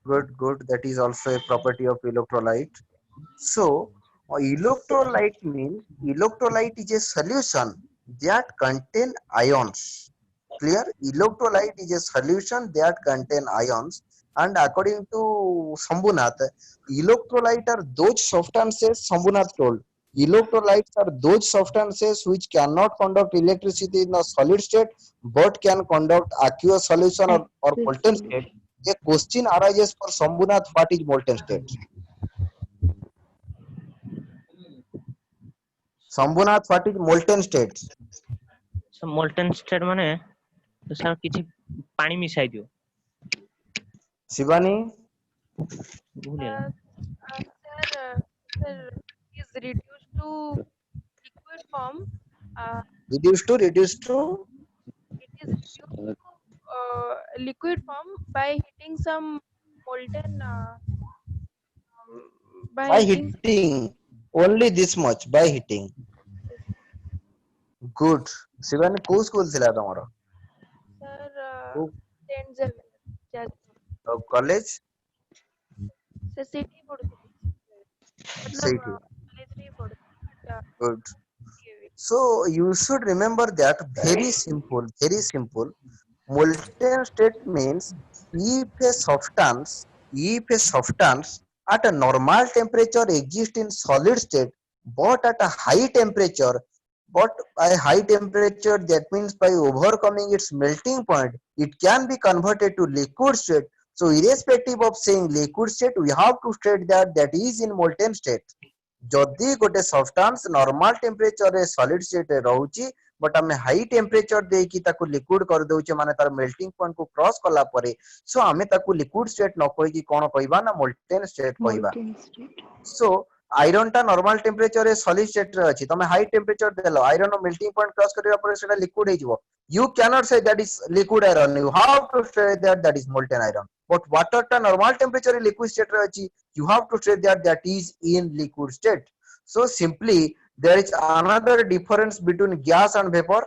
Good. That is also a property of electrolyte. So electrolyte means electrolyte is a solution that contain ions. Clear? Electrolyte is a solution that contain ions, and according to Shambhunath, electrolyte are those substances, Shambhunath told, electrolytes are those substances which cannot conduct electricity in a solid state but can conduct aqueous solution or molten state. A question arises for Shambhunath, what is molten state? Shambhunath, what is molten state? So molten state ମାନେ sir କିଛି ପାଣି ମିଶାଇ ଦିଅ। Shivani? sir, is reduced to liquid form. Reduced to It is reduced to liquid form by hitting some molten by hitting only this much, by hitting. Good. Shivani, କୋଉ school ଥିଲା ତମର? Sir, କୋଉ 10th January. College? Sir, city ପଢୁଥିଲି। ସେଇଠି। college ରେ ପଢୁଥିଲି। Good. So you should remember that very simple. Molten state means if a substance at a normal temperature exist in solid state, but at a high temperature, but by high temperature, that means by overcoming its melting point, it can be converted to liquid state. So irrespective of saying liquid state, we have to state that that is in molten state. जदि गोटे substance normal temperature रे solid state रे रहउची but हमें high temperature दे की ताको liquid कर दउचे माने तार मेल्टिंग पॉइंट को क्रॉस कला परे सो हमें ताको लिक्विड स्टेट न कहि की कोन कहबा ना मोल्टेन स्टेट कहबा सो आयरन टा नॉर्मल टेम्परेचर रे सॉलिड स्टेट रे अछि तमे हाई टेम्परेचर देलो आयरन मेल्टिंग पॉइंट क्रॉस करिया परे सेटा लिक्विड हे जिवो you cannot say that is liquid iron, you have to say that that is molten iron. But water ta normal temperature in liquid state re achi, you have to say that that is in liquid state. So simply there is another difference between gas and vapor.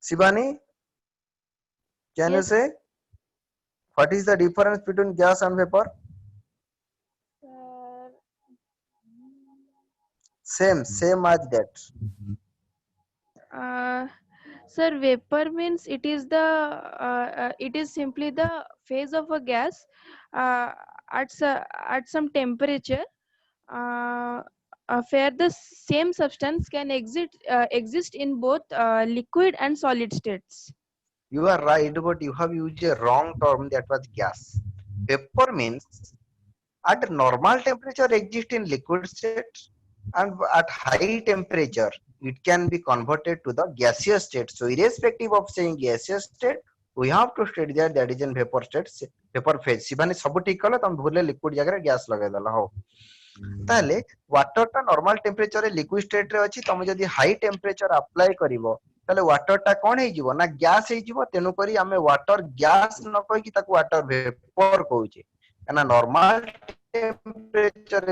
Shivani, can you Yes. say what is the difference between gas and vapor? Same as that. Sir, vapor means it is simply the phase of a gas at some temperature where the same substance can exist in both liquid and solid states. You are right, but you have used a wrong term, that was gas. Vapor means at normal temperature exist in liquid state and at high temperature it can be converted to the gaseous state. So irrespective of saying gaseous state, we have to state that that is in vapor state, vapor phase. Shivani सब ठीक कलो तुम भूले liquid जगह रे gas लगे दला हो ताले वाटर टा नॉर्मल टेम्परेचर रे लिक्विड स्टेट रे अछि तुम जदी हाई टेम्परेचर अप्लाई करिवो ताले वाटर टा कोन हे जिवो ना गैस हे जिवो तेनु करी हमें वाटर गैस न कहि कि ताको वाटर वेपर कहूचे ना नॉर्मल टेम्परेचर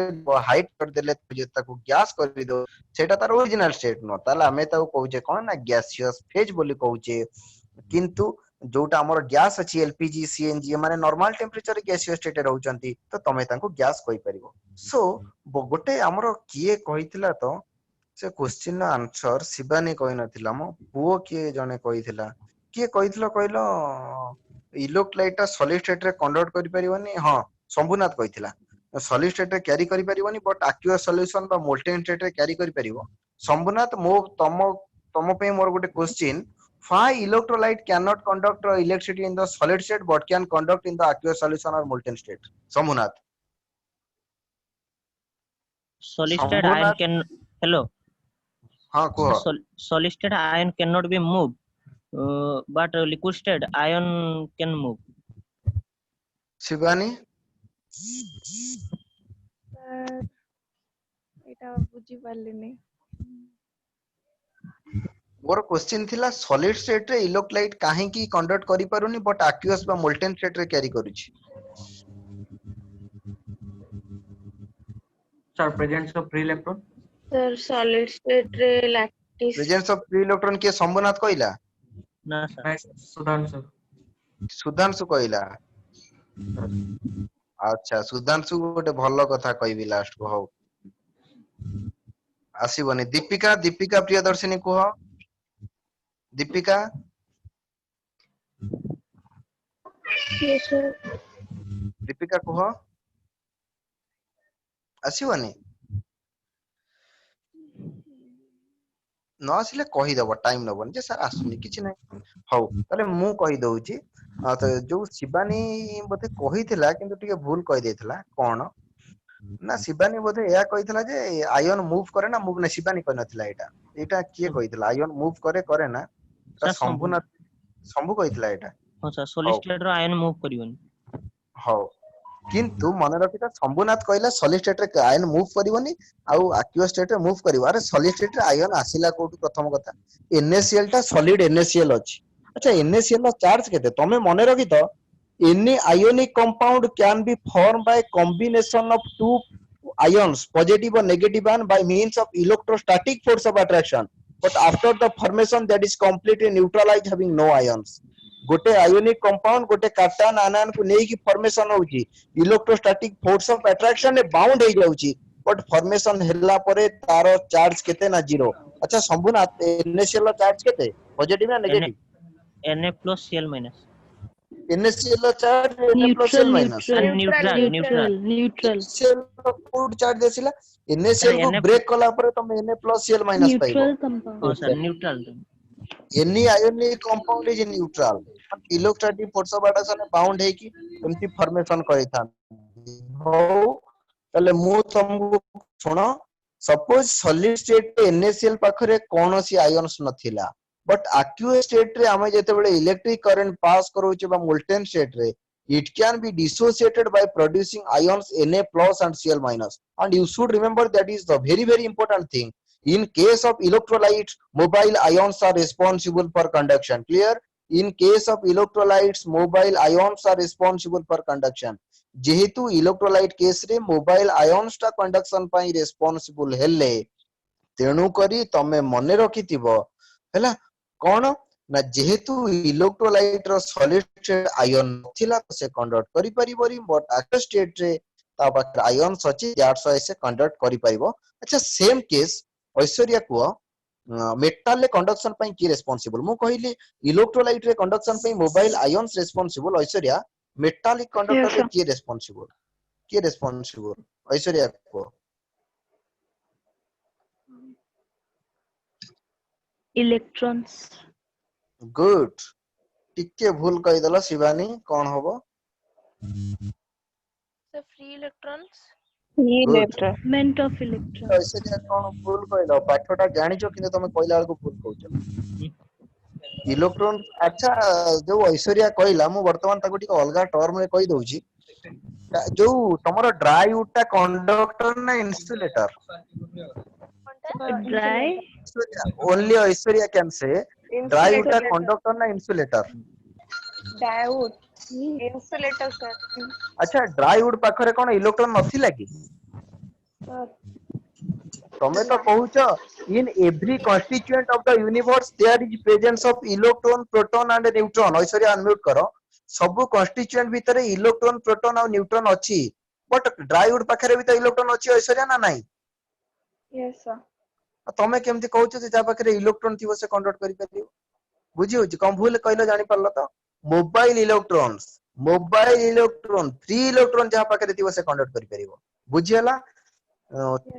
हाइट कर देले जे ताको गैस कर दो सेटा तार ओरिजिनल स्टेट न ताले हमें ताको कहूचे कोन ना गैसियस फेज बोली कहूचे किंतु जोटा हमर गैस अछि एलपीजी सीएनजी माने नॉर्मल टेम्परेचर गैसियस स्टेट रहउचंती तो तमे ताको गैस कहि परिबो सो गोटे हमर किए कहितला तो से क्वेश्चन आंसर शिवानी कहि नथिला मो पुओ किए जने कहितला किए कहितलो कहलो इलेक्ट्रोलाइट सॉलिड स्टेट रे कंडक्ट करि परिबोनी हां शंभुनाथ कहितला सॉलिड स्टेट रे कैरी करि परिबोनी बट एक्वस सॉल्यूशन बा मोल्टेन स्टेट रे कैरी करि परिबो शंभुनाथ मो तम पे मोर गोटे question why electrolyte cannot conduct electricity in the solid state but can conduct in the aqueous solution or molten state? Shambhunath. Solid state ion can hello. हाँ को Solid state ion cannot be moved, but liquid state ion can move. Shivani एटा बुझी पारलिनी more question थिला solid state रे electrolyte काहे की conduct करि पारुनी but aqueous बा molten state रे कैरी करूची Sir, presence of free electron. Sir, solid state रे lattice. Presence of free electron के शंभुनाथ कहिला ना सर Nice, Sudhanshu. सुधांशु कहिला अच्छा सुधांशु गोटे भलो कथा कहबी लास्ट को हो आसीबनी दीपिका दीपिका प्रियदर्शिनी को दीपिका Yes, sir. दीपिका को आसीबनी न आसिले कहि दबो टाइम नबन जे सर आसुनी किछि नै हौ तले मु कहि दउची तो जो शिवानी बोथे कहिथिला किंतु टिके भूल कहि देथिला कोन ना शिवानी बोथे या कहिथिला जे आयन मूव करे ना मूव ना शिवानी कहि नथिला एटा किए कहिथिला आयन मूव करे ना ता शंभुनाथ शंभु कहिथिला एटा हां सर solid state रो ion move करिवनी हौ किंतु मन रखिता शंभुनाथ कहिला सॉलिड स्टेट रे आयन मूव करिवनी आउ एक्वस स्टेट रे मूव करिवो अरे सॉलिड स्टेट रे आयन आसिला कोठु प्रथम कथा NaCl टा सॉलिड NaCl अछि अच्छा NaCl रो चार्ज केते तमे मने रखि तो any ionic compound can be formed by combination of two ions positive or negative ion by means of electrostatic force of attraction but after the formation that is completely neutralized having no ions गोटे ionic compound गोटे carton आनायन को नेकी formation होउची electrostatic force of attraction ने bound हो जाउची but formation हेला परे तारो charge केते ना जीरो अच्छा शंभुनाथ NaCl चार्ज केते पॉजिटिव ना negative Na plus Cl minus NaCl ର charge Na plus Cl minus neutral NaCl ର କୋଉଠି charge ଆସିଲା NaCl କୁ Na break कला पर तमे Na plus Cl minus पाइबो हां sir neutral any ionic compound is neutral electrostatic force of attraction bound है कि एमती फॉर्मेशन करिथा हो तले मु तुमको सुनो सपोज सॉलिड स्टेट NaCl पाखरे कोनोसी आयन्स नथिला बट aqueous स्टेट रे हमें जेते बेले इलेक्ट्रिक करंट पास करूचे बा मोल्टेन स्टेट रे it can be dissociated by producing ions Na plus and Cl minus and you should remember that is the very important thing in case of electrolytes mobile ions are responsible for conduction clear in case of electrolytes mobile ions are responsible for conduction जेहेतु electrolyte case रे mobile ions टा conduction पई responsible हेले तेणु करी तमे मने रखिथिबो हैला कोन ना जेहेतु इलेक्ट्रोलाइट रो सॉलिड स्टेट आयन थिला से कंडक्ट करि परिबरी बट एक्टिव स्टेट रे ता पाखर आयन्स अछि दैट्स व्हाई से कंडक्ट करि परिबो अच्छा सेम केस ऐश्वर्या को मेटल ले कंडक्शन पई की रेस्पोंसिबल मु कहिली इलेक्ट्रोलाइट रे कंडक्शन पई mobile ions responsible Aishwarya metallic conductor रे की रेस्पोंसिबल ऐश्वर्या को इलेक्ट्रॉन्स गुड टिके भूल कहि दला शिवानी कोन होबो So free electrons. मेंट ऑफ इलेक्ट्रॉन ऐश्वर्या कोन भूल कहिलो पाठटा जानिचो किने तमे कहिला को भूल कहउछ इलेक्ट्रॉन अच्छा जो ऐश्वर्या कहिला मु वर्तमान ताको टिके अलगा टर्म रे कहि दउची जो तमरो ड्राई वुड टा कंडक्टर ना insulator dry only Aishwarya can say dry wood टा कंडक्टर ना इंसुलेटर डायोड इंसुलेटर सर अच्छा ड्राई वुड पाखरे कोन इलेक्ट्रॉन नथिला की तमे तो कहूछ in every constituent of the universe there is presence of electron proton and neutron Aishwarya unmute करो सब कॉन्स्टिट्यूएंट भीतर इलेक्ट्रॉन प्रोटॉन और न्यूट्रॉन अछि बट ड्राई वुड पाखरे भी तो इलेक्ट्रॉन अछि ऐश्वर्या ना नाही यस सर तमे केमती कहूछ जे जा पाखरे इलेक्ट्रॉन थिबो से कंडक्ट करि परियो बुझी होची कम भूल कहलो जानि परलो तो मोबाइल इलेक्ट्रॉन फ्री इलेक्ट्रॉन जहा पाखरे थिबो से कंडक्ट करि परियो बुझी हला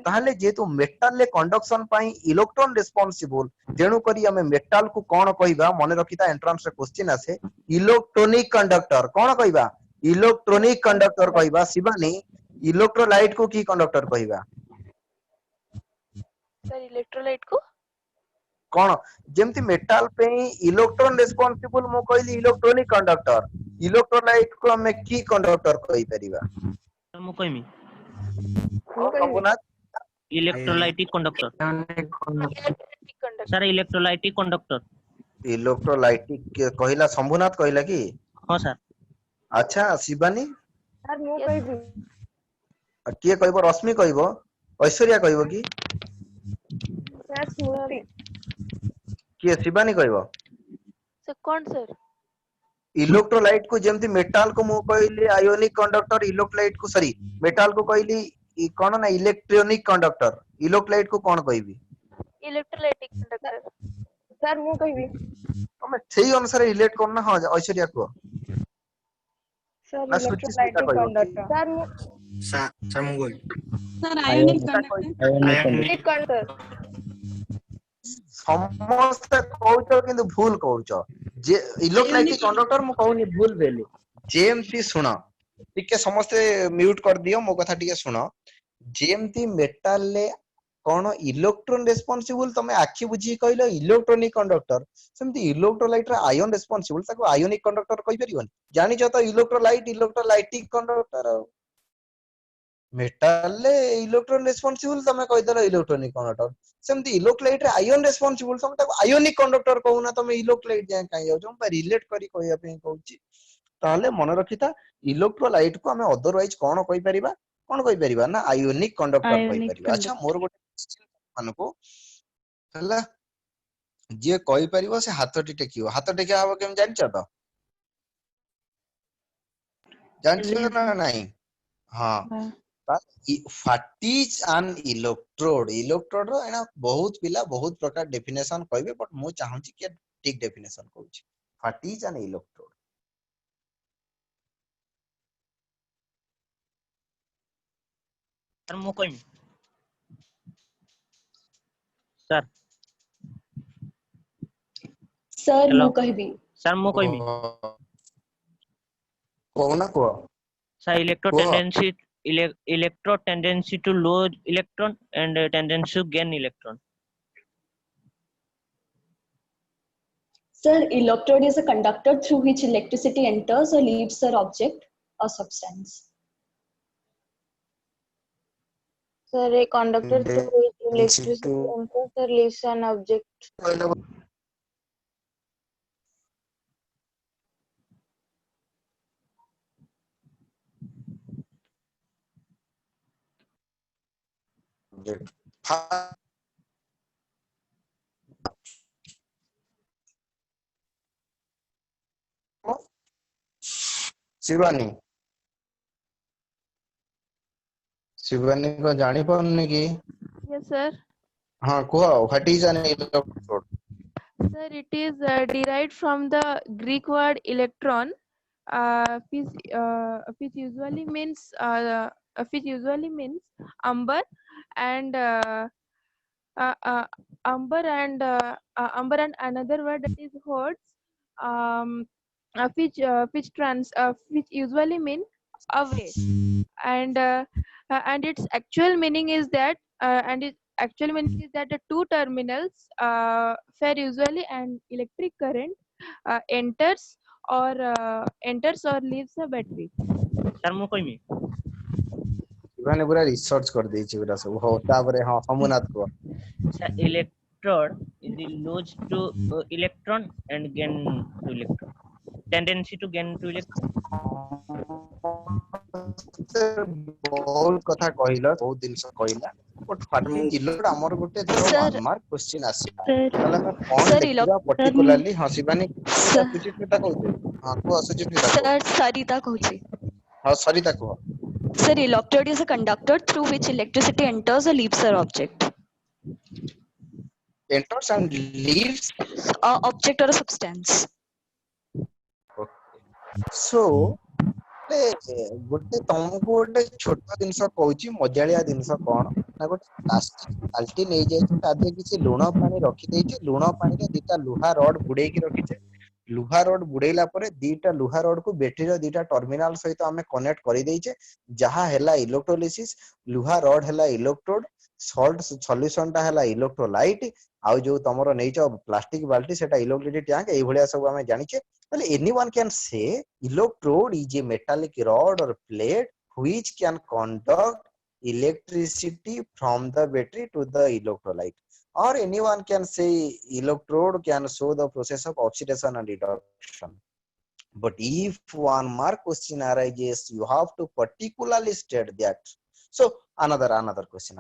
ताहले जेतु मेटल ले कंडक्शन पई इलेक्ट्रॉन रिस्पांसिबल जेनु करी हमें मेटल को कोन कहिबा मने रखिता एंट्रेंस रे क्वेश्चन आसे इलेक्ट्रॉनिक कंडक्टर कोन कहिबा इलेक्ट्रॉनिक कंडक्टर कहिबा शिवानी इलेक्ट्रोलाइट को की कंडक्टर कहिबा Sir electrolyte को कोन जेमति मेटल पे इलेक्ट्रॉन रिस्पांसिबल मो कहली इलेक्ट्रॉनिक कंडक्टर इलेक्ट्रोलाइट को हमें की कंडक्टर कहि परिबा मु कहिमी Sambunath electrolytic conductor electrolytic conductor. Sir electrolytic conductor electrolytic कहिला संबुनाथ कहिला की हां सर अच्छा शिवानी सर मु Yes. कहबी किए कहबो रश्मि कहबो ऐश्वर्या कहबो की सर स्मृति किए शिवानी कहबो So कौन sir? इलेक्ट्रोलाइट को जेमति मेटल को मु कहली आयोनिक कंडक्टर इलेक्ट्रोलाइट को सॉरी मेटल को कहली कोन ना इलेक्ट्रॉनिक कंडक्टर इलेक्ट्रोलाइट को कोन कहबी Electrolytic conductor. सर मु कहबी तमे सेही अनुसार रिलेट करना हां ऐश्वर्या को सर ना सूची सीधा इलेक्ट्रोलाइटिक कहबो कंडक्टर सर मु सर मु बोल सर आयोनिक कंडक्टर कंडक्टर समस्त कहउछ किंतु भूल कहउछ जे इलेक्ट्रोलाइटिक कंडक्टर मु कहउनी भूल बेली जेमती सुनो टिके समस्त म्यूट कर दियो मो कथा टिके सुनो जेमती मेटल ले कोन इलेक्ट्रॉन रिस्पांसिबल तमे आखि बुझी कहलो इलेक्ट्रॉनिक कंडक्टर सेमती इलेक्ट्रोलाइट रे आयन रिस्पांसिबल ताको आयोनिक कंडक्टर कहि परिबोनी जानि छ तो इलेक्ट्रोलाइटिक कंडक्टर मेटल ले इलेक्ट्रॉन रिस्पांसिबल तमे कहि दलो इलेक्ट्रॉनिक कंडक्टर सेमती इलेक्ट्रोलाइट रे आयन रिस्पांसिबल तमे ताको आयोनिक कंडक्टर कहूना तमे इलेक्ट्रोलाइट जाय काई जाउ हम रिलेट करी कहया पे कहउची ताले मन रखिता इलेक्ट्रोलाइट को हमें अदरवाइज कोन कहि परिबा ना आयोनिक कंडक्टर कहि आयोनिक परिबा अच्छा मोर गोटे मानको हला जे कहि परिबो से हाथटी टेकियो हाथ टेकिया हबो केम जानि छ तो जानि छ ना नहीं हां what is an electrode electrode रो एना बहुत पिला बहुत प्रकार डेफिनेशन कहबे बट मु चाहूची कि ठीक डेफिनेशन कहूची what is an electrode sir मु कहमी सर Sir, हेलो ମୁଁ କହିବି। सर मु कहमी କହୁନା କୁହ सर କୁହ electro tendency to lose electron and tendency to gain electron. Sir, electrode is a conductor through which electricity enters or leaves an object or substance. Sir, a conductor through which electricity enters or leaves an object. Shivani Shivani କଣ ଜାଣିପାରୁନି କି? Yes, sir. ହଁ କୁହ what is an electrode? Sir, it is derived from the Greek word electron, which usually means umber and umber and another word that is hertz, which usually mean away, and its actual meaning is that the two terminals where usually an electric current enters or leaves a battery. Sir मु कहमी ଶିବାନୀ ପୁରା research କରିଦେଇଛି ପୁରା ସବୁ ହଉ ତାପରେ ହଁ ସମୁନାଥ କୁହ sir electrode is the lose to electron and gain to electron. Tendency to gain to electron. ବହୁତ କଥା କହିଲ ବହୁତ ଜିନିଷ କହିଲା ବଟ୍ ହ୍ୱାଟ ଇଜ ଇଲେକ୍ଟ୍ରୋଡ ଆମର ଗୋଟେ ଧର Sir, 1 ମାର୍କ କ୍ୱେଶ୍ଚିନ୍ ଆସିଲା sir, ତାହେଲେ ଆମେ କଣ sir, ଲେଖିବା ପର୍ଟିକୁଲାରଲି ହଁ ଶିବାନୀ ସୁଚିତ୍ରିତା କହୁଛି ହଁ କୁହ ସୁଚିତ୍ରିତା କୁହ sir, Sarita କହୁଛି। ହଁ ସରିତା କୁହ Sir, electrode is a conductor through which electricity enters or leaves an object. enters and leaves Object or a substance. so ଗୋଟେ ତମକୁ ଗୋଟେ ଛୋଟ ଜିନିଷ କହୁଛି ମଜାଳିଆ ଜିନିଷ କଣ ନା ଗୋଟେ ପ୍ଲାଷ୍ଟିକ ବାଲ୍ଟି ନେଇଯାଇଛି ତା ଦେହରେ କିଛି ଲୁଣ ପାଣି ରଖିଦେଇଛି ଲୁଣ ପାଣିରେ ଦିଟା ଲୁହା ରଡ ବୁଡେଇକି ରଖିଛେ ଲୁହା ରଡ ବୁଡେଇଲା ପରେ ଦିଟା ଲୁହା ରଡ କୁ ବ୍ୟାଟେରୀର ଦିଟା ଟର୍ମିନାଲ ସହିତ ଆମେ କନେକ୍ଟ କରିଦେଇଛେ ଯାହା ହେଲା ଇଲେକ୍ଟ୍ରୋଲିସିସ୍ ଲୁହା ରଡ ହେଲା ଇଲେକ୍ଟ୍ରୋଡ ସଲ୍ଟ ସଲ୍ୟୁସନ ଟା ହେଲା ଇଲେକ୍ଟ୍ରୋଲାଇଟ ଆଉ ଯୋଉ ତମର ନେଇଛ ପ୍ଲାଷ୍ଟିକ ବାଲ୍ଟି ସେଟା ଇଲେକ୍ଟ୍ରିସିଟି ଟ୍ୟାଙ୍କ ଏଇଭଳିଆ ସବୁ ଆମେ ଜାଣିଛେ ତାହେଲେ anyone can say electrode is a metallic rod or plate which can conduct electricity from the battery to the electrolyte or anyone can say electrode can show the process of oxidation and reduction but if one mark question arises you have to particularly state that so another question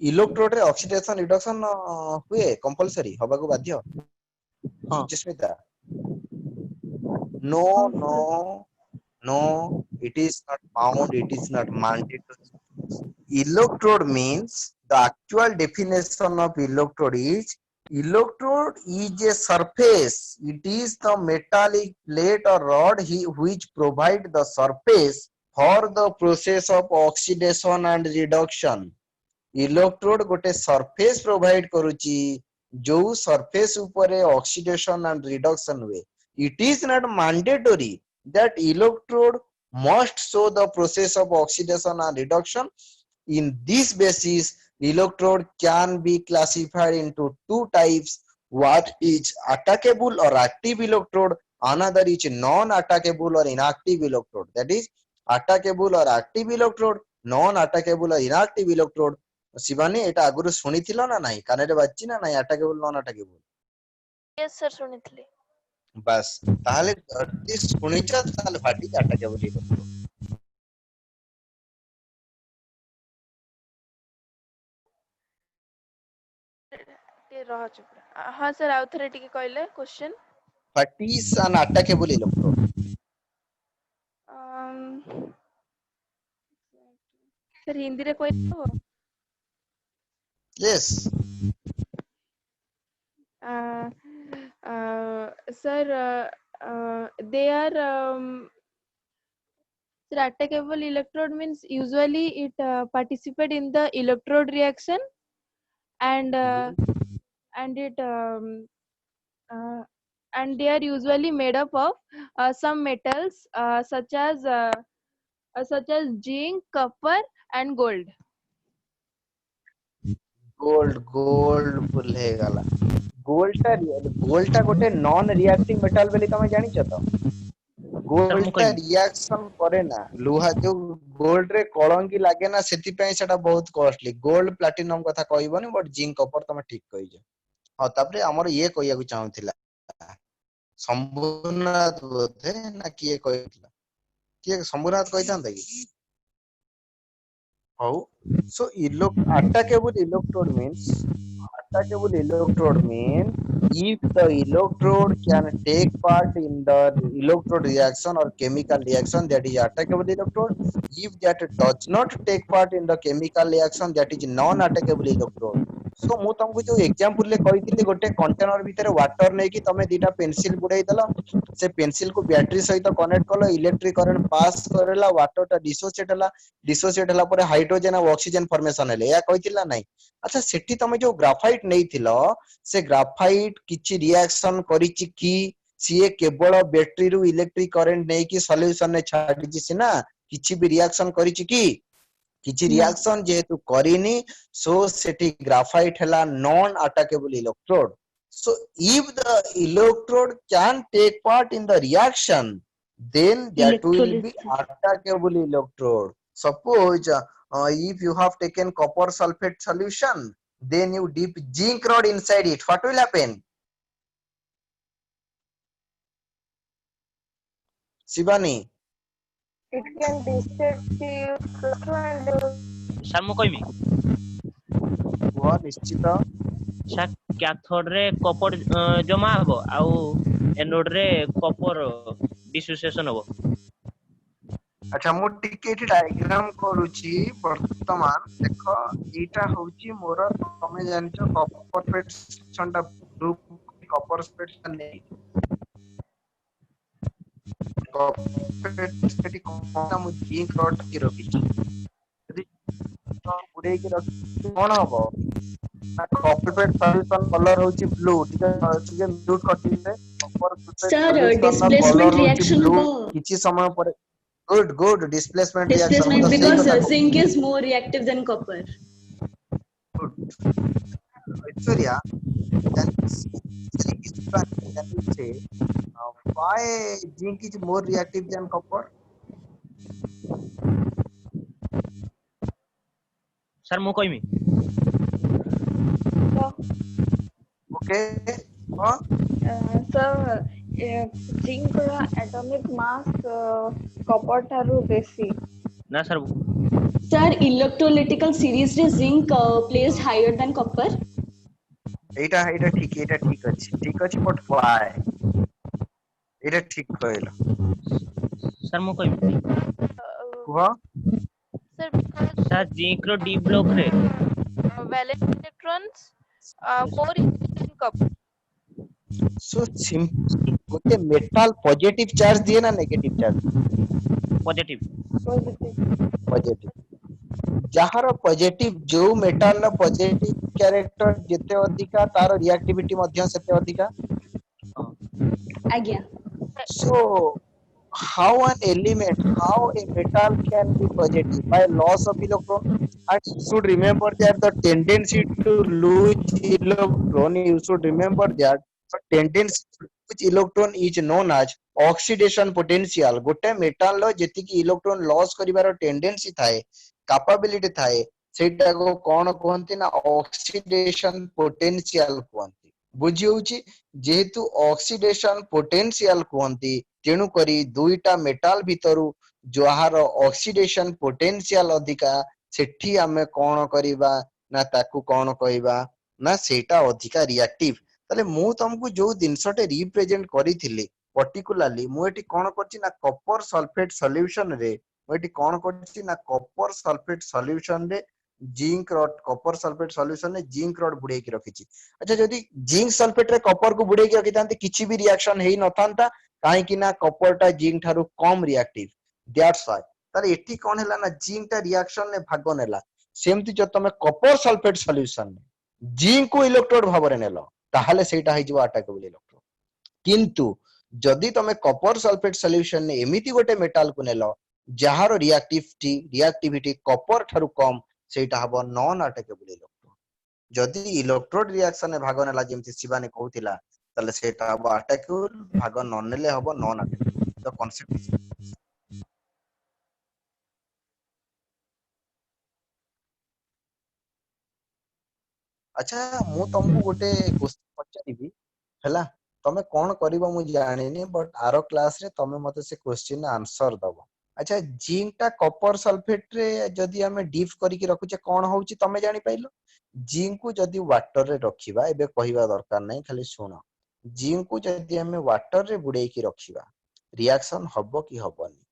electrode रे oxidation reduction हुए compulsory हबाकु बाध्य हाँ Suchismita no no no it is not found it is not mandatory electrode means the actual definition of electrode is a surface it is the metallic plate or rod which provide the surface for the process of oxidation and reduction electrode गोटे surface provide करूची जो surface ऊपर oxidation and reduction हुए it is not mandatory that electrode must show the process of oxidation and reduction in this basis electrode can be classified into two types what is attackable or active electrode another is non-attackable or inactive electrode that is attackable or active electrode non-attackable or inactive electrode Shivani ଏଟା ଆଗରୁ ଶୁଣିଥିଲ ନା ନାହିଁ କାନରେ ବାଜିଛି ନା ନାହିଁ ଆଟାକେବୁଲ non ଆଟାକେବୁଲ Yes, sir, ଶୁଣିଥିଲି। ବାସ୍ ତାହେଲେ ଯଦି ଶୁଣିଛ ତାହେଲେ ହ୍ୱାଟ ଇଜ ଆଟାକେବୁଲ ଇଲେକ୍ଟ୍ରୋଡ ଟିକେ ରହ ଚୁପ ହଁ sir ଆଉ ଥରେ ଟିକେ କହିଲେ question what is an attackable electrode sir ହିନ୍ଦୀରେ କହିବ yes sir they are Sir, attackable electrode means usually it participate in the electrode reaction and it uh, and they are usually made up of some metals such as zinc, copper, and gold. Gold भूल हे गला gold टा गोटे non reactive metal बोली तमे जानि छ तो sir gold मु टा कहमी रिएक्शन करे ना लुहा जो गोल्ड रे कलंगी लागे ना सेति पय सेटा बहुत कॉस्टली गोल्ड प्लैटिनम कथा कहबोनी बट जिंक कॉपर तमे ठीक कहि जे हां तापरे हमर ये कहिया को चाहूथिला शंभुनाथ बोधे ना किए कहितला किए शंभुनाथ कहितांता कि how so attackable electrode means if the electrode can take part in the electrode reaction or chemical reaction that is attackable electrode if that does not take part in the chemical reaction that is non attackable electrode so ମୁଁ ତମକୁ ଯୋଉ example रे କହିଥିଲି ଗୋଟେ container ଭିତରେ water ନେଇକି ତମେ ଦିଟା पेंसिल बुड़ाई देला से पेंसिल को बैटरी सहित कनेक्ट कलो इलेक्ट्रिक करंट पास करेला वाटर टा डिसोसिएट हला पर हाइड्रोजन और ऑक्सीजन फॉर्मेशन हेले या कहितिला नाही अच्छा सेठी तमे जो ग्राफाइट नेइथिलो से ग्राफाइट किछि रिएक्शन करिछि कि सीए केवल बैटरी रु इलेक्ट्रिक करंट नेकी सॉल्यूशन ने छाडिछि सिना किछि भी रिएक्शन करिछि कि किछि रिएक्शन जेहेतु करिनी सो सेठी ग्राफाइट हला non attackable electrode so if the electrode can take part in the reaction then that will be attackable electrode suppose if you have taken copper sulfate solution then you dip zinc rod inside it what will happen Shivani It can dissect the electron and sir मु कहमी वो निश्चित sir cathode ray copper जमा हबो आउ anode रे copper dissociation हबो अच्छा मु टिके डायग्राम करूची वर्तमान देखो एटा होची मोर तमे जानचो कॉपर पेट सेक्शन ग्रुप कॉपर पेट नै कॉपर पेट कोना मु जिंक रॉड की रखी यदि तो बुडे की रखी कोन हबो कॉपर पेट सॉल्यूशन कलर होची ब्लू ठीक है ठीक है म्यूट करती है कॉपर पेट Sir, displacement reaction ब्लू होगा. किछि समय पर good displacement reaction Displacement मतलब because सही कथा zinc is more reactive than copper. Victoria, can you say why zinc is more reactive than copper? Sir मु कहमी Okay. Huh? sir, zinc atomic mass copper ठारू बेसी. ना सर Sir, electrolytical series रे zinc placed higher than copper. एटा ठीक अछि but why? एटा ठीक कहलो sir मु कहमी कुह Sir, because सर जिंक रो डी ब्लॉक रे valence electrons more than copper. so simple गोटे मेटल पॉजिटिव चार्ज दिए ना नेगेटिव चार्ज पॉजिटिव पॉजिटिव जहार पॉजिटिव जो मेटल रो पॉजिटिव कैरेक्टर जेते अधिका तार रिएक्टिविटी मध्य सेते अधिका आज्ञा. so how a metal can be positive by loss of electron and you should remember that the tendency to lose electron you should remember that the tendency to lose electron is known as oxidation potential गोटे metal लो जेति की electron loss करिवार tendency थाए capability थाए सेटा को कोन कहंती ना oxidation potential कहंती बुझी होची जेहेतु ऑक्सीडेशन पोटेंशियल कहंती तेणु करी दुईटा मेटाल भितरु जहार ऑक्सीडेशन पोटेंशियल अधिका सेठी हमें कोन करिबा ना ताकू कोन कहिबा ना सेटा अधिका रिएक्टिव तले मु तुमको जो दिनसटे रिप्रेजेंट करिथिली पर्टिकुलरली मु एटी कोन करछि ना कॉपर सल्फेट सॉल्यूशन रे मु एटी कोन करछि ना कॉपर सल्फेट सॉल्यूशन रे zinc rod copper sulphate solution रे जिंक रॉड बुडे की रखिछि अच्छा जदी जिंक सल्फेट रे कॉपर को बुडे की रखितांते किछि भी रिएक्शन हेई नथांता काहे कि ना कॉपर टा zinc Tharu come reactive that's why तार एठी कोन हैला ना जिंक टा रिएक्शन ने भाग नेला सेमति जो तमे कॉपर सल्फेट सॉल्यूशन जिंक को इलेक्ट्रोड भाबरे नेलो ताहाले सेटा हे जिवो अटैकेबल इलेक्ट्रोड किंतु जदि तमे कॉपर सल्फेट सॉल्यूशन ने एमिति गोटे मेटल को नेलो जहार रिएक्टिविटी कॉपर थारु कम सेटा हबो नॉन अटैकेबल इलेक्ट्रोड जदि इलेक्ट्रोड रिएक्शन ने भाग नेला जेमति शिवानी कहउतिला ताले सेटा हबो अटैकेबल भाग नॉन नेले हबो नॉन अटैकेबल द कांसेप्ट अच्छा मु तुमको गोटे क्वेश्चन पचारिबी हैला तमे कोन करिवो मु जानिनी बट आरो क्लास रे तमे मते से क्वेश्चन आंसर दबो अच्छा जिंक टा कॉपर सल्फेट रे जदि हमें डिप करिके रखुचे कोन होउची तमे जानि पाइलो जिंक को जदि वाटर रे रखिबा एबे कहिबा दरकार नै खाली सुनो जिंक को जदि हमें वाटर रे बुडे की रखिबा रिएक्शन हबो कि हबोनी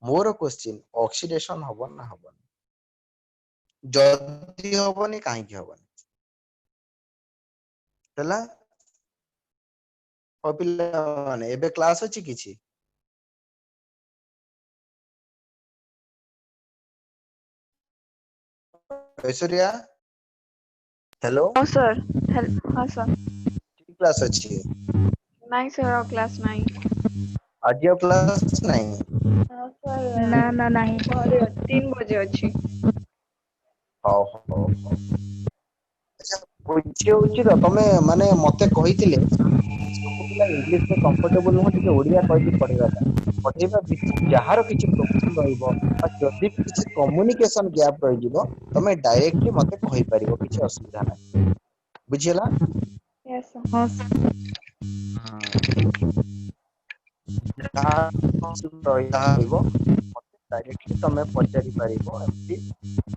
मोर क्वेश्चन ऑक्सीडेशन हबो ना हबोनी जदि हबोनी काहे कि हबोनी हैला पिला माने एबे क्लास अछि किछि ऐश्वर्या हेलो हाँ सर हाँ सर क्लास अछि नहीं सर और क्लास नहीं आज क्लास नहीं हाँ सर ना नहीं 3 बजे अच्छी हां हां अच्छा बुझे होची तो तमे माने मते कहिथिले सब पिला इंग्लिश में कंफर्टेबल हो जे ओडिया कहली पढेबा जहार किछि प्रॉब्लम रहइबो आ जदि किछि कम्युनिकेशन गैप रहि जिवो तमे डायरेक्टली मते कहि परिबो किछि असुविधा नै बुझियला यस सर हाँ सर जहार डायरेक्टली तमे पचारि परिबो एमती